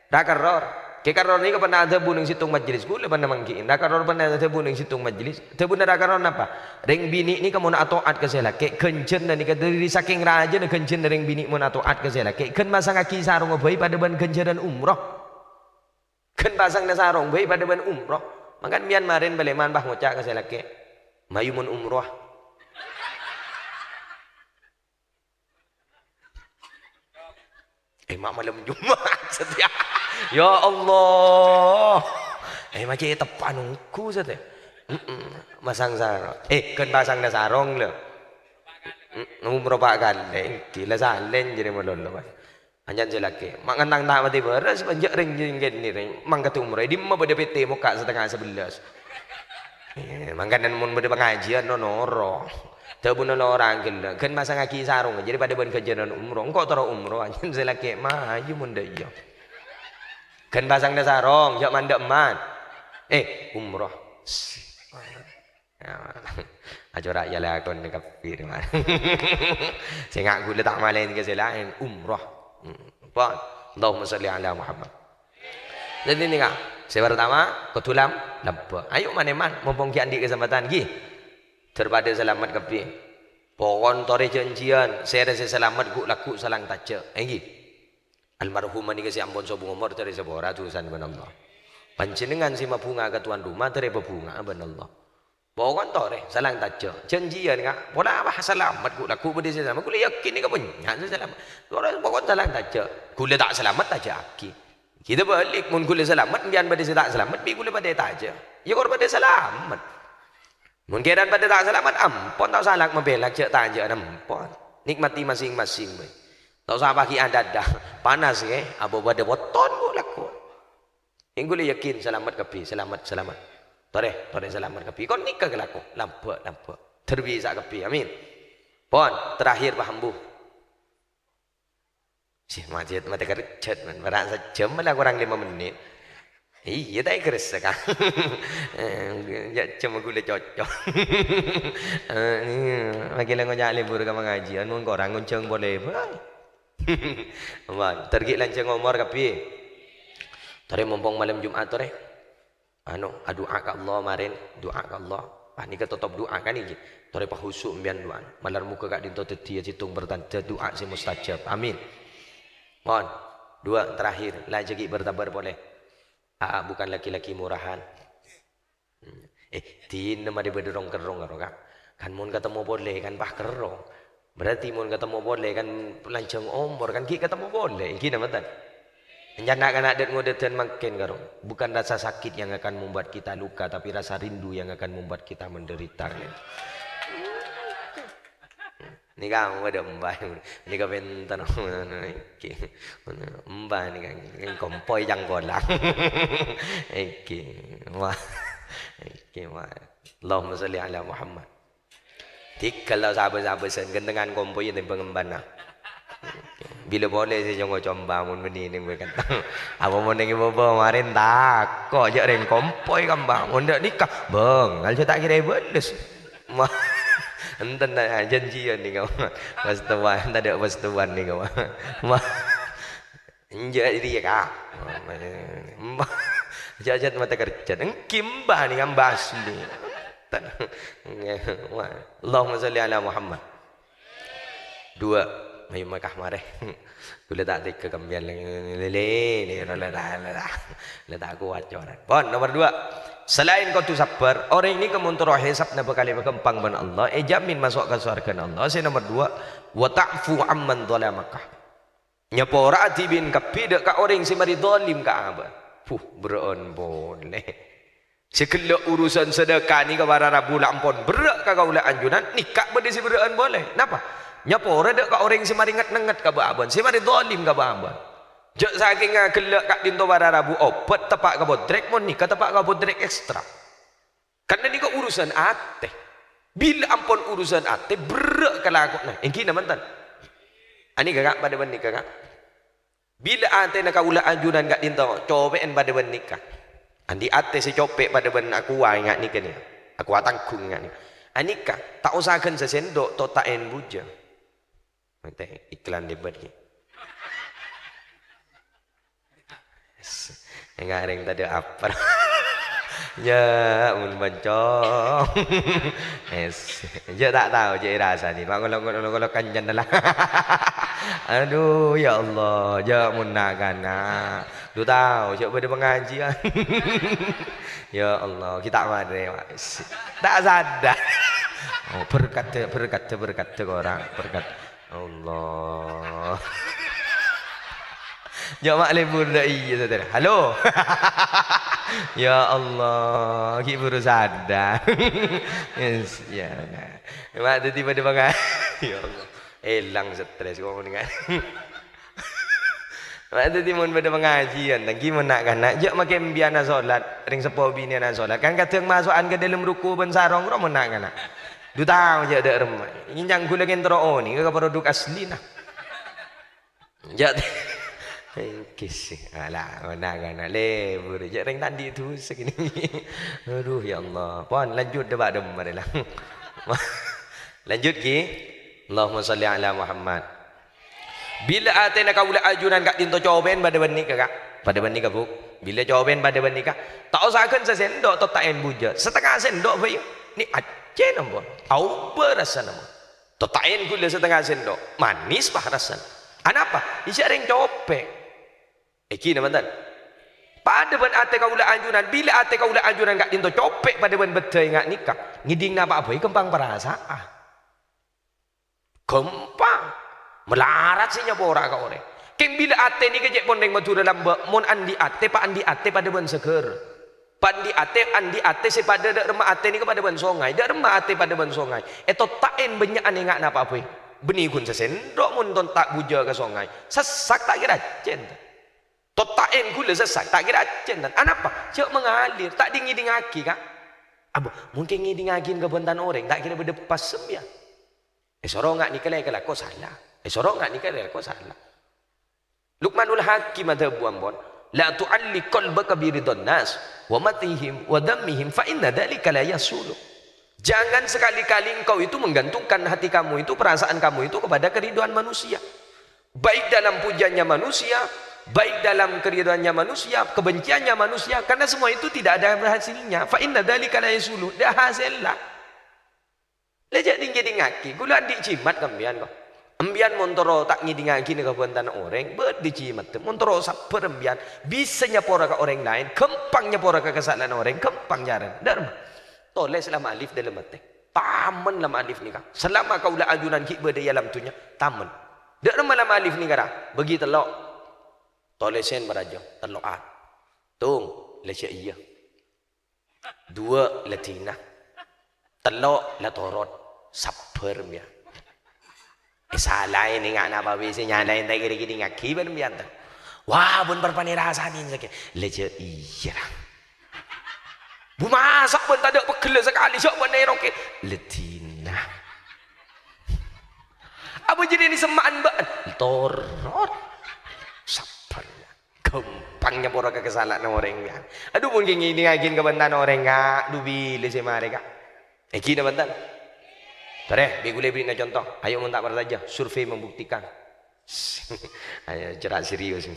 [SPEAKER 1] Rakaror. Kekaror ni pernah ada buning situng majlis gula pernah mangkiin. Rakaror pernah ada buning situng majlis. Tebu na rakaror apa? Reng bini ni kamu nak atoat ke saya laki. Kencen dan ni dari saking raja ni kencen reng bini mu nak atoat ke saya laki. Ken masang aki sarung bayi pada ban kenceran umroh. Ken pasang na sarung bayi pada ban umroh. Makan mian marin baleman bah ngocak ke saya laki. Mayumun umroh. Mak malam Jumat setia. Ya Allah. Macam tepan ungku saja. Masang sarong. Kan pasang na sarong le. Umroh pak gandeng. Gila salen jadi melolo. Anjan jelake. Mak ngentang tak mati beres. Banjak ring jenggen ni ring. Mang kata umroh. Di mana pada PT muka setengah 11. Mangkanan mun pada pengajian no noro. Terbun orang gila. Kan masang kaki sarung. Jadi pada ben kejadian umroh. Engkau taruh umroh. Anjan jelake. Maju munda iya. Kan pasang na sarong, jak mandek man. Umroh. Ajora ya lah kon kafir man. Saya ngak gula tak malain ke selain umroh. Apa? Allahumma salli ala Muhammad. Jadi ni kak, saya pertama ketulam lampa. Ayo man, mumpung ki andi kesempatan ki. Terpada selamat kapi. Pokon tore janjian, saya rasa selamat ku laku salang taca. Ki. Almarhum ni kasi ampun sobung umur dari sebuah ratusan benallah. Pancenengan si mabunga ke tuan rumah dari bebunga benallah. Bawa tore salang taca. Janjian ngak. Pola apa selamat ku laku budi selamat. Ku yakin ni kepunya selamat. Orang bawa salang taca. Kule tak selamat taca aki. Kita balik mun kule selamat bian budi tak selamat bi kule pada taca. Ya kor pada selamat. Mun kedan pada tak selamat ampun tak salak membelak cek taja ampun. Nikmati masing-masing bae. Tak usah bagi anda dah panas ke, abu pada boton kok laku. Inggu le yakin selamat kapi, selamat. Tore selamat kapi. Kau nikah ke laku, lampu. Terbiasa kapi, amin. Pon terakhir paham bu. Si masjid mata kerjat man, berasa jam lah kurang 5 menit. Iya tak keres kan. Ya cuma gula cocok. Makin lah ngajak libur ke mengajian, mun korang ngonceng boleh bah. Tergik lancang umur kapi. Tore mumpung malam Jumat tore. Doa ke Allah marin, doa ke Allah. Ni ke tutup doa kan iki. Tore pahusuk mbian doa. Malar muka kak dinto teti citung bertanda doa si mustajab. Amin. Mohon. 2 terakhir, la jegi bertabar boleh. Bukan laki-laki murahan. Tin nama dia berderong kerong kak. Kan mun ketemu boleh kan pah kerong. Berarti mun ketemu boleh kan lancang umur kan ki ketemu boleh. Ki nama tan. Jangan nak adat ngodetan makin karo. Bukan rasa sakit yang akan membuat kita luka, tapi rasa rindu yang akan membuat kita menderita. Ni kamu ada mbah. Ni ka bentan. Mbah ni kan kompoi jang golang. Wah. Allahumma salli ala Muhammad. Kalau sahabat-sahabat sen gendengan kompoi yang pengemban. Bila boleh saya jangan coba mun meni ning kata. Apa mun ning bobo marin tak kok je reng kompoi kambang. Mun dak nikah, bang, al tak kira beles. Enten dah janjian ni kau. Pastuan tak ada pastuan ni kau. Enjak dia kah. Jajat mata kerja. Engkimbah ni kan basli. Allahumma salli ala Muhammad. 2 mayu Mekah mareh. Gula tak tik ke kambian lele ni la tak kuat joran. Pon nomor 2. Selain kau tu sabar, orang ini kemuntara hisab na bakal berkembang ban Allah, jamin masuk ke surga Allah. Saya nomor 2, wa ta'fu amman zalamaka. Nyapora tibin kapida ka orang si mari zalim ka aba. Beron boleh. Sekelak urusan sedekah ni kepada Rabu lampon berak ka kaula anjunan nikah bade si beran boleh. Napa? Nyapora dak ka orang si mari ngat-ngat ka abon, si mari zalim ka abon. Jak saking gelak kat dinto pada Rabu opat tepak ka bodrek mon nikah tepak ka bodrek ekstra. Karena ni ka urusan ate. Bila ampun urusan ate berak ka lakuk nah. Engki namantan. Ani kakak pada ben nikah kak. Bila ate nak kaula anjunan kat dinto coben pada ben nikah. Andi ate si copek pada ben aku wa ingat nikah ni. Aku tanggung ingat ni. Anika tak usahakan sesendok to taen buja. Mate iklan debat ni. Enggak tadi apa? Ya, mun bancong. Ya tak tahu je rasa ni. Kalau kanjan dah. Aduh, ya Allah, ya mun nak kana. Lu tahu, cak pada pengajian. Ya Allah, kita mari. Tak sadar. Oh, berkata orang, berkata Allah. Ya maklum budak iya saudara. Halo. Ya Allah, kita baru sadar. Yes, ya. Mak tiba-tiba bangai. Ya Allah. Hilang stres kau dengar. Mak tiba-tiba pada pengajian, lagi nak kan nak jak makan biana solat, ring sepo bini ana solat. Kan kata masukan ke dalam ruku ben sarong ro nak kan nak. Du tahu je dak remai. Nyang gula kentro ni ke produk asli nah. Jak kis alah mana kan le berjak ring tadi tu segini. Aduh ya Allah. Pon lanjut debat dem marilah. Lanjut ki. Allahumma salli ala Muhammad. Bila atena kaula ajunan kat dinto coben pada ben nikah kak. Pada ben nikah bu. Bila coben pada ben nikah, tak usahakan sesendok atau taen buja. Setengah sendok bayu. Ni aceh nombor. Au berasa nombor. To taen gula setengah sendok. Manis bah rasa. Anapa? Isyak ring copek. Eki namatan. Pada ben ate kaula anjunan, bila ate kaula anjunan gak dinto copek pada ben betul ngak nikah. Ngiding napa apa kempang perasaan. Kempang melarat sih nyapora ka ore. King bila ate ni kejek pon ring metu dalam mon andi ate pa andi ate pada ben seger. Pandi ate si pada dak remah ate ni kepada ben songai, dak remah ate pada ben songai. Eto taen banyak ane ngak napa apa. Beni kun sesendok mun ton tak buja ke songai. Sesak tak kira cen. Totain gula sesak tak kira cen dan anapa? Cek mengalir tak dingidingaki kak. Abo mungkin ngidingakin ke bentan orang tak kira berdepas sembian. Sorong ngak nikah kala kok salah. Sorong ngak nikah kala kok salah. Luqmanul Hakim ada buambon. La tu'alli qalbaka bi ridwan nas wa matihim wa dammihim fa inna dzalika la yasulu. Jangan sekali-kali engkau itu menggantungkan hati kamu itu, perasaan kamu itu kepada keriduan manusia. Baik dalam pujiannya manusia, baik dalam keriduannya manusia, kebenciannya manusia, karena semua itu tidak ada hasilnya. Fa inna dzalika la yasulu. Dah hasillah. Lejak dinggi-dingaki, gula adik cimat kambian kau. Ambian montoro tak ngidingaki ke bentan orang, berdijimat. Montoro sabar ambian, bisa nyapora ke orang lain, kempang nyapora ke kesalahan orang, kempang jaran. Darma. Toleh selama alif dalam mati. Taman lama alif ni kah. Selama kau lah ajunan ki berdaya dalam tunya, taman. Darma lama alif ni kah. Bagi telok. Toleh sen beraja, telok ah. Tung, lesya iya. Dua latina. Telok la torot. Sabar ya. Salah ini ngak napa bisi nyalain tak kira-kira ngaki bermian tu. Wah, bun berpani rasa ni sakit. Leje iya. Bu masak pun tak ada pegel sekali sok pun naik roket. Letina. Apa jadi ni semaan baan? Torot. Sabar. Gampangnya pura kesalahan orang ni. Aduh mungkin ini ngagin kebentan orang ngak. Dubi lese mereka. Eki na bentan. Tareh, bigule beri na contoh. Ayo mentak saja. Survei membuktikan. Ayo cerak serius.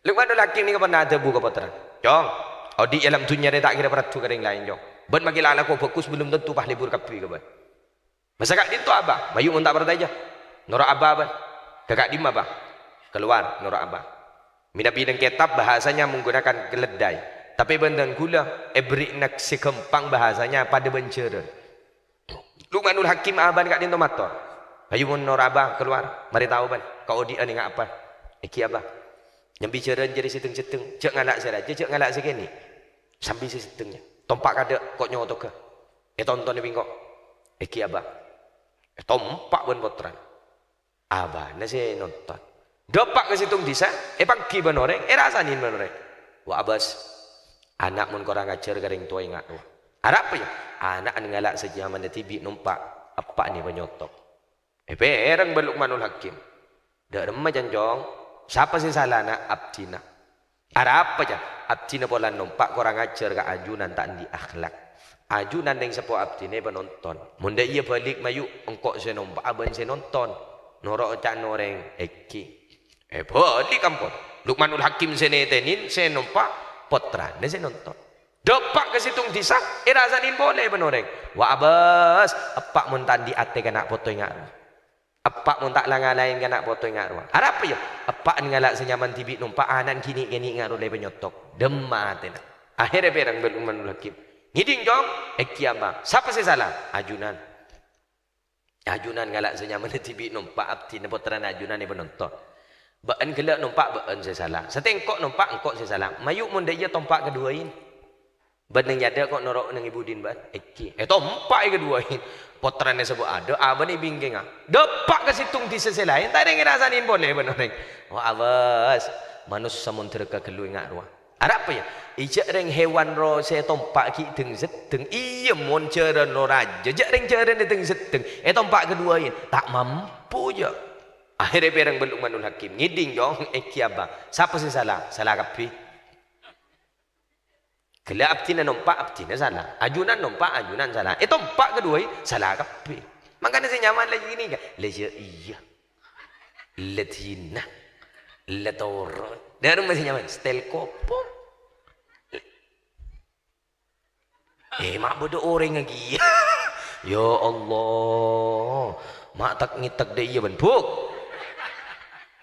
[SPEAKER 1] Lupa ada laki ni kepada ada buka potran. Jom. Audi dalam dunia dia tak kira peratu kering lain jom. Ben bagi lala kau fokus belum tentu pah libur kapi ke ben. Masa kak itu apa? Bayu mentak saja. Norak abah bah. Kakak dim abah. Keluar norak abah. Mina bidang kitab bahasanya menggunakan keledai. Tapi bentang gula ebrik nak sekempang bahasanya pada bencera. Luqmanul Hakim aban kat dinto mator. Ayu mun norak abah keluar. Mari tahu ban. Kau dia ni ngak apa? Iki abah. Yang bicara jadi seteng-seteng. Cek ngalak saya aja, cek ngalak segini. Sambil setengnya. Tompak kada kok nyoto ke. Tonton ni bingkok. Iki abah. Tompak ben potran. Abah nasi nonton. Dopak ke situng disa. Pagi ben orang. Rasanin ben orang. Wah abas. Anak mun korang ajar garing tua ingat. Harap apa ya? Anak ngalak sejaman di TV numpak. Apa ni penyotok. Perang ben Luqmanul Hakim. Dak remah janjong. Siapa sih salah nak abdina? Ada apa je? Abdina pola numpak korang ajar ke ajunan tak di akhlak. Ajunan yang sepo abdina penonton. Munda ia balik mayu engkau saya numpak aban saya nonton. Norok cak noreng eki. Balik kampun. Luqmanul Hakim saya netenin saya numpak potran. Saya nonton. Dopak ke situng disa. Rasanin boleh penoreng. Wah abas. Apa muntan di ate kena foto ingat. Apa mun tak lang lain kan nak foto ingat ruang. Harap apa ya? Apa ngalak senyaman TV numpak anan kini ingat oleh penyotok. Demat tena. Akhirnya berang Luqmanul Hakim. Ngiding jong kiamah. Siapa sih salah? Ajunan. Ajunan ngalak senyaman TV numpak abdi nepotran ajunan ni penonton. Baan gelak numpak baan saya salah. Setengkok numpak engkok saya salah. Mayuk mun dia tompak keduain. Beneng jada kok norok nang ibu din ban. Tompak keduain. Potran yang sebut ada, abang ni bingking ah. Depak ke situng di sisi lain, tak ada yang ngerasain boleh benar. Wah awas, manusia muntir ke kelu ingat ruah. Ada apa ya? Ijak reng hewan roh saya tompak ki teng seteng. Iya mon ceren lo raja, jak reng ceren di teng seteng. Tompak kedua ini tak mampu je. Akhirnya berang Luqmanul Hakim. Ngiding jong, kiabah. Siapa sih salah? Salah kapi. Kalau abtina numpak, abtina salah. Ajunan numpak, ajunan salah. Tompak kedua, salah kapi. Makanya saya nyaman lagi gini kan. Leja iya. Letina. Letorot. Dan masih nyaman. Stel kopo. Mak bodoh orang lagi. Ya Allah. Mak tak ngitak dia iya benpuk.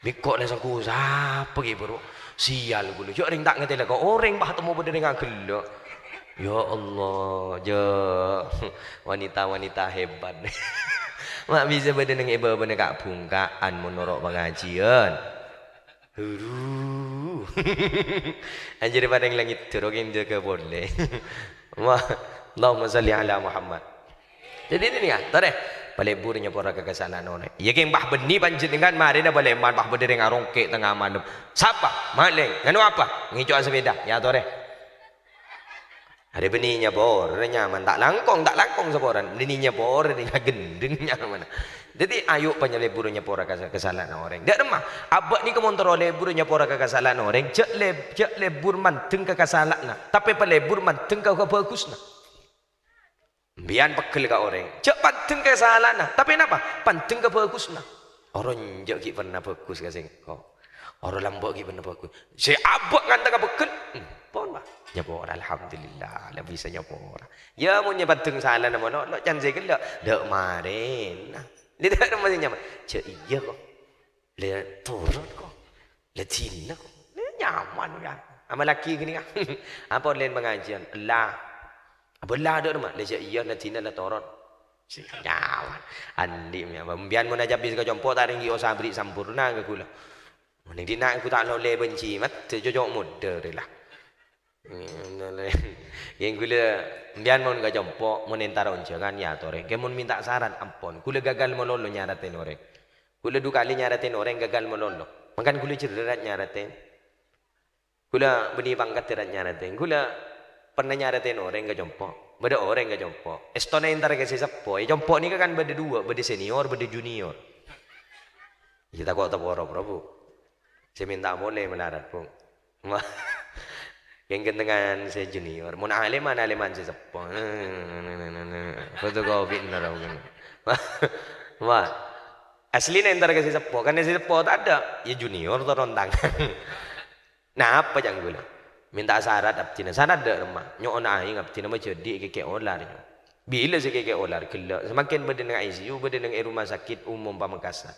[SPEAKER 1] Bikok lah saku. Siapa ke bro? Sial gulu. Jok ring tak ngerti lah. Kau orang bah temu benda dengan gelak. Ya Allah. Jok. Wanita-wanita hebat. Mak bisa benda dengan ibu benda kak bungkaan menurut pengajian. Anjir pada yang langit terokin jaga boleh. Allahumma salli ala Muhammad. Jadi ini kan. Tahu deh. Paleburnya pora kekesalahan orang. Ya yang bah beni panjenengan mari dah boleh man bah berdiri ngarongke tengah mandem. Siapa? Maleng. Nganu apa? Ngicu sepeda. Ya tore. Ada beninya bor, nyaman tak langkong seporan. Beninya bor dengan gendengnya mana. Jadi ayo penyeleburnya pora kesalahan orang. Dak remah. Abak ni kemontor leburnya pora kesalahan orang. Cek lebur manteng kekesalahan. Tapi pelebur manteng kau bagusna. Bian pegel ke orang. Cek panteng ke salah nah. Tapi kenapa? Panteng ke bagus nah. Orang jauh ki pernah bagus ke singkau. Orang lambok ki pernah bagus. Si abak ngantang ke pegel. Pon bah. Nyapor alhamdulillah. Lah bisa nyapor. Ya mun panteng salah nama lo jangan saya gelak. Dak marin. Nah. Dia tak masih nyaman. Cek iya kok. Le turut kok. Le tina kok. Le nyaman kan. Amal laki gini kan. Apa lain pengajian? Allah. Belah ada rumah. Leja iya nanti nak torot. Nyawan. Andi punya. Biar mana habis ke jompo tak ringgi osabri sampurna ke gula. Mending di nak aku tak loleh benci mat cocok muda lah. Yang gula biar mau ke jompo mau nentar onjangan ya tore. Kemun minta saran ampun. Gula gagal melolo nyaratin orang. Gula 2 kali nyaratin orang gagal melolo. Makan gula cerdas nyaratin. Gula benih pangkat cerdas nyaratin. Gula pernah nyaratin orang ke jompo. Beda orang ke jompo. Estona entar ke sesepo. Jompo ni kan beda 2. Beda senior, beda junior. Kita kok tak boro-boro. Saya minta boleh melarat pun. Yang kentengan saya junior. Mun aleman sesepo. Fotokopi nara pun. Wah. Asli entar ke sesepo. Kan sesepo tak ada. Ya junior tu rontang. Nah apa yang gula? Minta syarat abtina. Syarat dak lemah. Nyok aing abtina mah jadi keke olar. Bila si keke olar gelak. Semakin berdena ICU, berdena rumah sakit umum Pamekasan.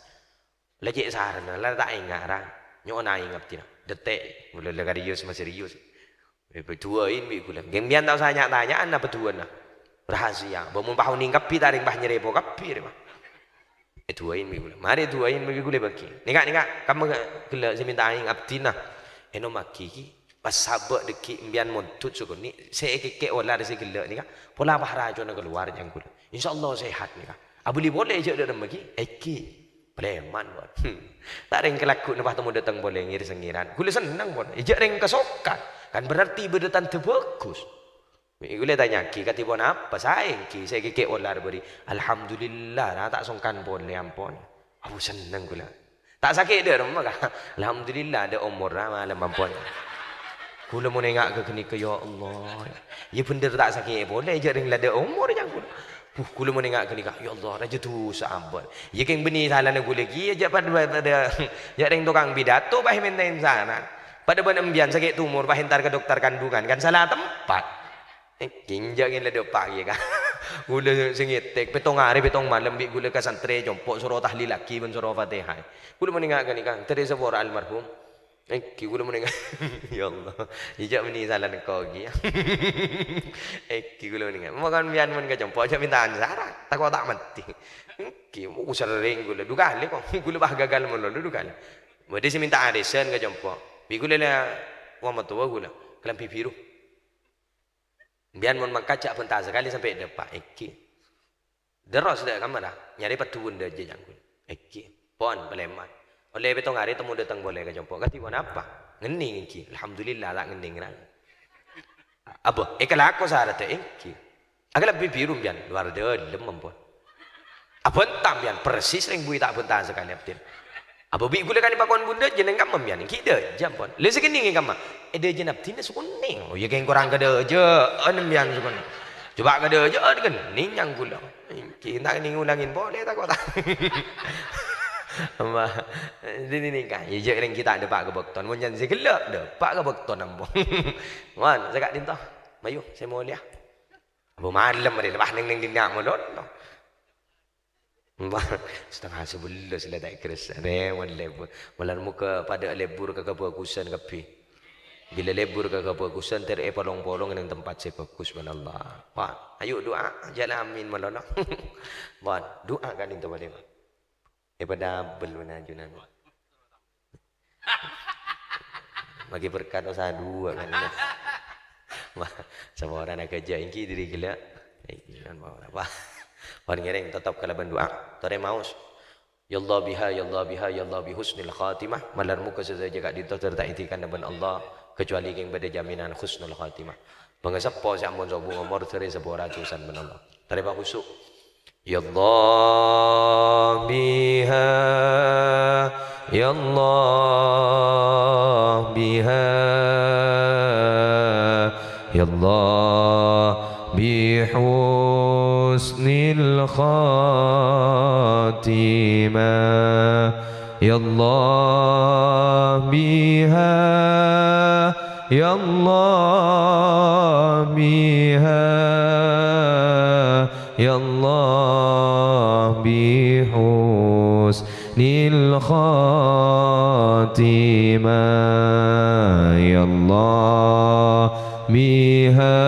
[SPEAKER 1] Lagi saran lah tak ingat dah. Nyo na ingat tina. Detik mula serius masih serius. Betuain bi kula. Gembian tahu saya tanya apa betuan lah. Rahasia. Bamun pahun ni kapi taring bah nyerepo kapi mah. Tuain bi kula. Mari tuain bi kula bagi. Nika kamu kula saya minta aing abtina. Eno maki ki pas sabak deki mbian montut sukun ni saya keke olah dari kula nika. Pola bahrajo nak keluar jang kula. Insyaallah sehat nika. Abuli boleh je dak maki. Eki. Preman bon. Tak ring kelaku nepah temu datang boleh ngir sengiran. Kula senang bon. Ijak ring kesokan. Kan berarti bedetan terbagus. Gula tanya ki katipun apa saing ki saya keke olah beri. Alhamdulillah tak songkan boleh ampun. Aku senang gula. Tak sakit dah rumah kah? Alhamdulillah ada umur malam ampun. Gula mau nengak ke kini ke ya Allah. Ya bener tak sakit boleh je ring ada umur yang gula. Gula mau nengak ke ni kah? Ya Allah raja tu saambon. Ya keng beni salah nak gula ki aja pada ya ring tukang bidato bah maintain sana. Pada bulan embian sakit tumor bah hentar ke dokter kandungan kan salah tempat. Kinjak ngin le pagi kan. Gula singitek petong hari petong malam bi gula ka santre jompok suruh tahlil laki ben suruh Fatihah. Gula meningak kan ikan teresa por almarhum. Ki gula meningak. Ya Allah. Ijak meni salah kau gi. Ki gula meningak. Makan bian men ka jompok aja mintaan sarah. Tak kau tak mati. Ki mu sering gula dukale kok. Gula bah gagal mun lu dukale. Mode si minta adesen ka jompok. Bigula la wa matua gula kelampi biru. Bian mon mangkacak pun tak sekali sampai depan eki. Deros dah kamera nyari patuun dah je jangkul. Eki pon beleman. Oleh betong hari temu datang boleh ke jompo. Kati pun apa? Ngening eki. Alhamdulillah tak ngening ran. Apa? Kalau aku syarat eki. Agak lebih biru bian luar dalam pun. Apa entam bian persis ring bui tak pun tak sekali abdin. Apa bi gula kan pakon bunda jeneng kam membian kita jampon le sekini kam ede jenap tina sukuning oh ya keng kurang kada je anembian sukun coba kada je gening yang gula kita ni ngulangin boleh tak kok tak amma ini kan ya je ring kita ada pak ke bekton mun jan segelak de pak ke bekton ampun wan zakat dinto mayu saya mau lihat apa malam ada lepas ning dindak molot setengah sebelas lah tak keras lebur malam muka pada lebur ke kebagusan kapi bila lebur ke kebagusan ter polong-polong yang tempat saya bagus Allah pak ayo doa jalan amin malam bon doa kan itu boleh pada beluna junan bagi berkat usaha dua kan sama orang nak kerja ingki diri gila apa Wan ngereng tetap kalaban doa. Tore maus. Ya Allah biha ya Allah biha ya Allah bi husnil khatimah. Malar muka saja gak dito terta itikan dengan Allah kecuali keng pada jaminan husnul khatimah. Pengasappo sak mon sobu ngomor tere sepora ratusan ben Allah. Tare pak khusuk. Ya Allah biha ya Allah biha ya Allah bihusnil khatimah ya Allah biha ya Allah biha ya Allah bihusnil khatimah ya Allah biha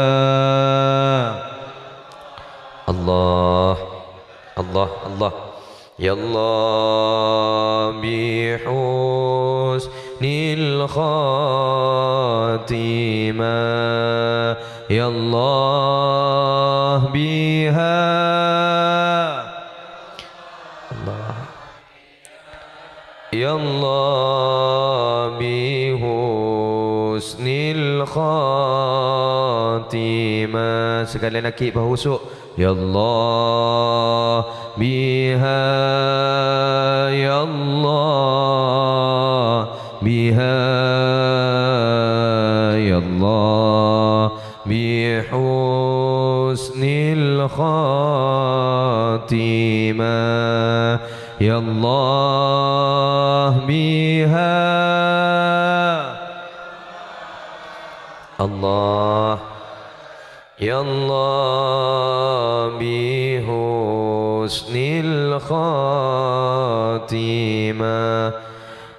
[SPEAKER 1] Allah Allah Allah ya Allah bihusnil khatimah ya Allah biha Allah ya Allah bihusnil khatimah sekali lagi bahusuk ya Allah biha ya Allah biha ya Allah bihusnil khatimah ya Allah biha Allah Ya Allah bihusnil khatimah.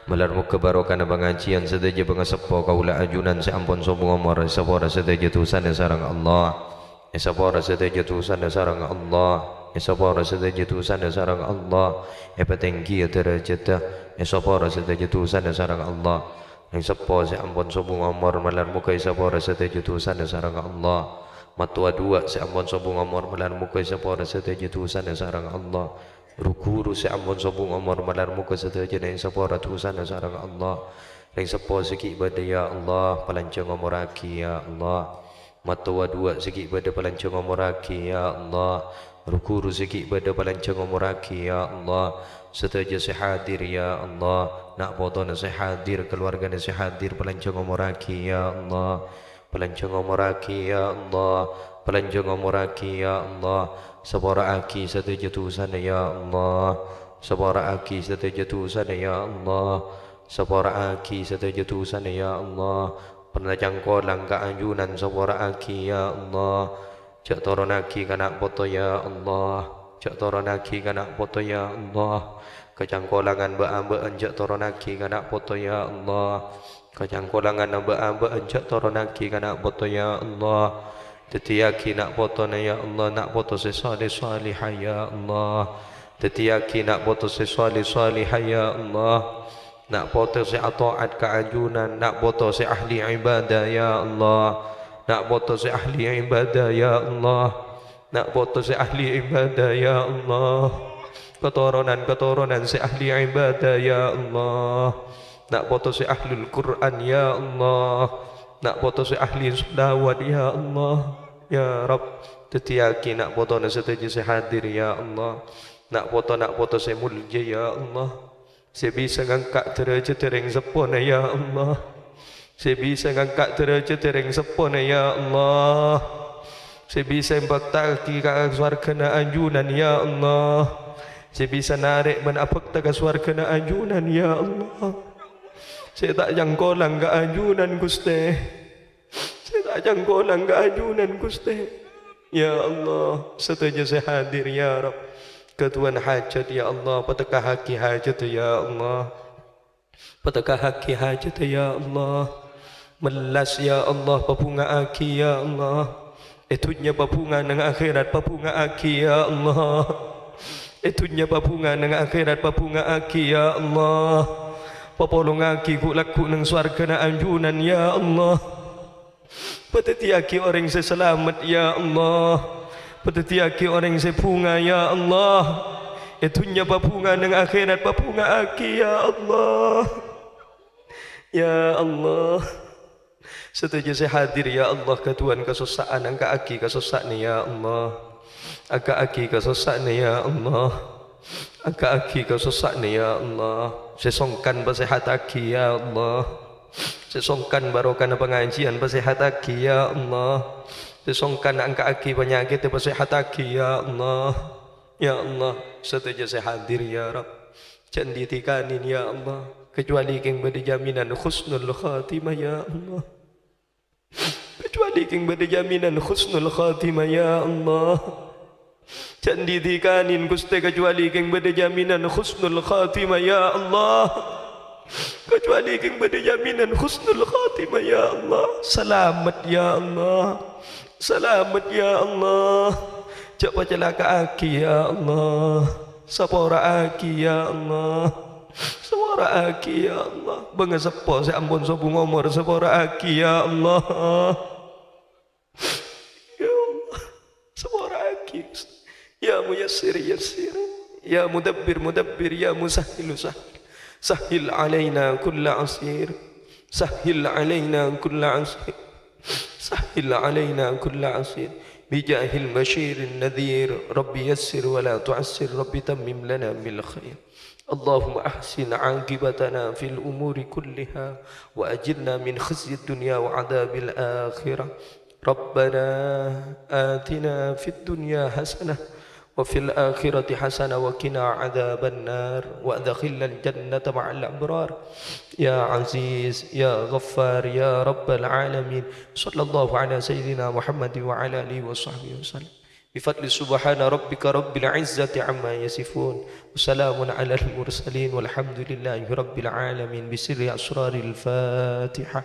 [SPEAKER 1] Melar muka barokana pengajian sedaja pengasepo kaula ajunan seampun sobung umur sapora sedaja tusan sareng Allah. Sapora sedaja tusan sareng Allah. Sapora sedaja tusan sareng Allah. Epatengki derajat. Sapora sedaja tusan sareng Allah. Yang sepo seampun sobung umur melar muka sapora sedaja tusan sareng Allah. Matua dua seampun sobung umur melar muka sapora sedaja tusan sareng Allah. Rukuru seampun sobung umur melar muka sedaja yang sapora tusan sareng Allah. Yang sepo segi ibadah ya Allah palancang umur aki ya Allah. Matua dua segi ibadah palancang umur aki ya Allah. Rukuru segi ibadah palancang umur aki ya Allah. Sedaja sehadir ya Allah. Nak potong sehadir keluarga sehadir palancang umur aki ya Allah. Pelancong umuraki ya Allah, pelancong umuraki ya Allah, sabara aki satu jatusan ya Allah, sabara aki satu jatusan ya Allah, sabara aki satu jatusan ya Allah, penajang kolang keanjunan sabara aki ya Allah, cak toron aki kanak foto ya Allah, cak toron aki kanak foto ya Allah, kecangkolangan ba-ambaan cak toron aki kanak foto ya Allah. Kajang kolangan aba-aba anjak toronaki kana foto ya Allah. Tetiaki nak foto na ya Allah, nak foto sesalih salih ya Allah. Tetiaki nak foto sesalih salih ya Allah. Nak foto se ataat keajunan, nak foto se ahli ibadah ya Allah. Nak foto se ahli ibadah ya Allah. Nak foto se ahli ibadah ya Allah. Keturunan se ahli ibadah ya Allah. Nak foto si ahlul Quran ya Allah. Nak foto si ahli selawat ya Allah. Ya Rabb, tetiaki nak foto na setuju si hadir ya Allah. Nak foto si mulja ya Allah. Saya bisa ngangkat derajat tereng sepona ya Allah. Saya bisa ngangkat derajat tereng sepona ya Allah. Saya bisa membakti ke surga na anjunan ya Allah. Saya bisa narik menapak ke surga na anjunan ya Allah. Saya tak jangkolang ke ajunan Gusti. Saya tak jangkolang ke ajunan Gusti. Ya Allah, setuju saya hadir ya Rabb. Ketuan hajat ya Allah, patakah haki hajat ya Allah. Patakah haki hajat ya Allah. Melas ya Allah papunga aki ya Allah. Itunya papunga nang akhirat papunga aki ya Allah. Itunya papunga nang akhirat papunga aki ya Allah. Papolong aki ku laku nang swarga na anjunan ya Allah. Patetiaki orang seselamat ya Allah. Patetiaki orang sepunga ya Allah. Itunya papunga nang akhirat papunga aki ya Allah. Ya Allah. Setuju saya hadir ya Allah ketuan kesusaan angka aki kesusaan ya Allah. Angka aki kesusaan ya Allah. Angka aki kesusaan ya Allah. Sesongkan bersehat aki ya Allah. Sesongkan barokah pengajian bersehat aki ya Allah. Sesongkan angka aki penyakit bersehat aki ya Allah. Ya Allah, setuju saya hadir ya Rabb. Jangan ditikanin ya Allah. Kecuali yang berjaminan khusnul khatimah ya Allah. Kecuali yang berjaminan khusnul khatimah ya Allah. Jangan ditikanin Gusti kecuali yang berjaminan khusnul khatimah ya Allah. Kecuali yang berjaminan khusnul khatimah ya Allah. Selamat ya Allah. Selamat ya Allah. Cepat celaka aki ya Allah. Sapora aki ya Allah. Sapora aki ya Allah. Bangga sepo saya ampun sobung umur sapora aki ya Allah. Ya Allah. Sapora aki. Ya muyassir yassir, ya mudabbir mudabbir, ya musahhil sahhil. Sahhil alaina kulla asir, sahhil alaina kulla asir, sahhil alaina kulla asir. Bijahil bashirin nadhir, Rabbi yassir wa la tu'assir, Rabbi tammim lana bil khair. اللهم أحسن عاقبتنا في الأمور كلها وأجرنا من خزي الدنيا وعذاب الآخرة. ربنا آتنا في الدنيا حسنة
[SPEAKER 2] وفي الآخرة حسنة وقنا عذاب النار وأدخلنا الجنة مع الأبرار يا عزيز يا غفار يا رب العالمين. صلى الله على سيدنا محمد وعلى آله وصحبه وسلم. بفضل سبحان ربك رب العزة عما يصفون وسلام على المرسلين والحمد لله رب العالمين بسر أسرار الفاتحة.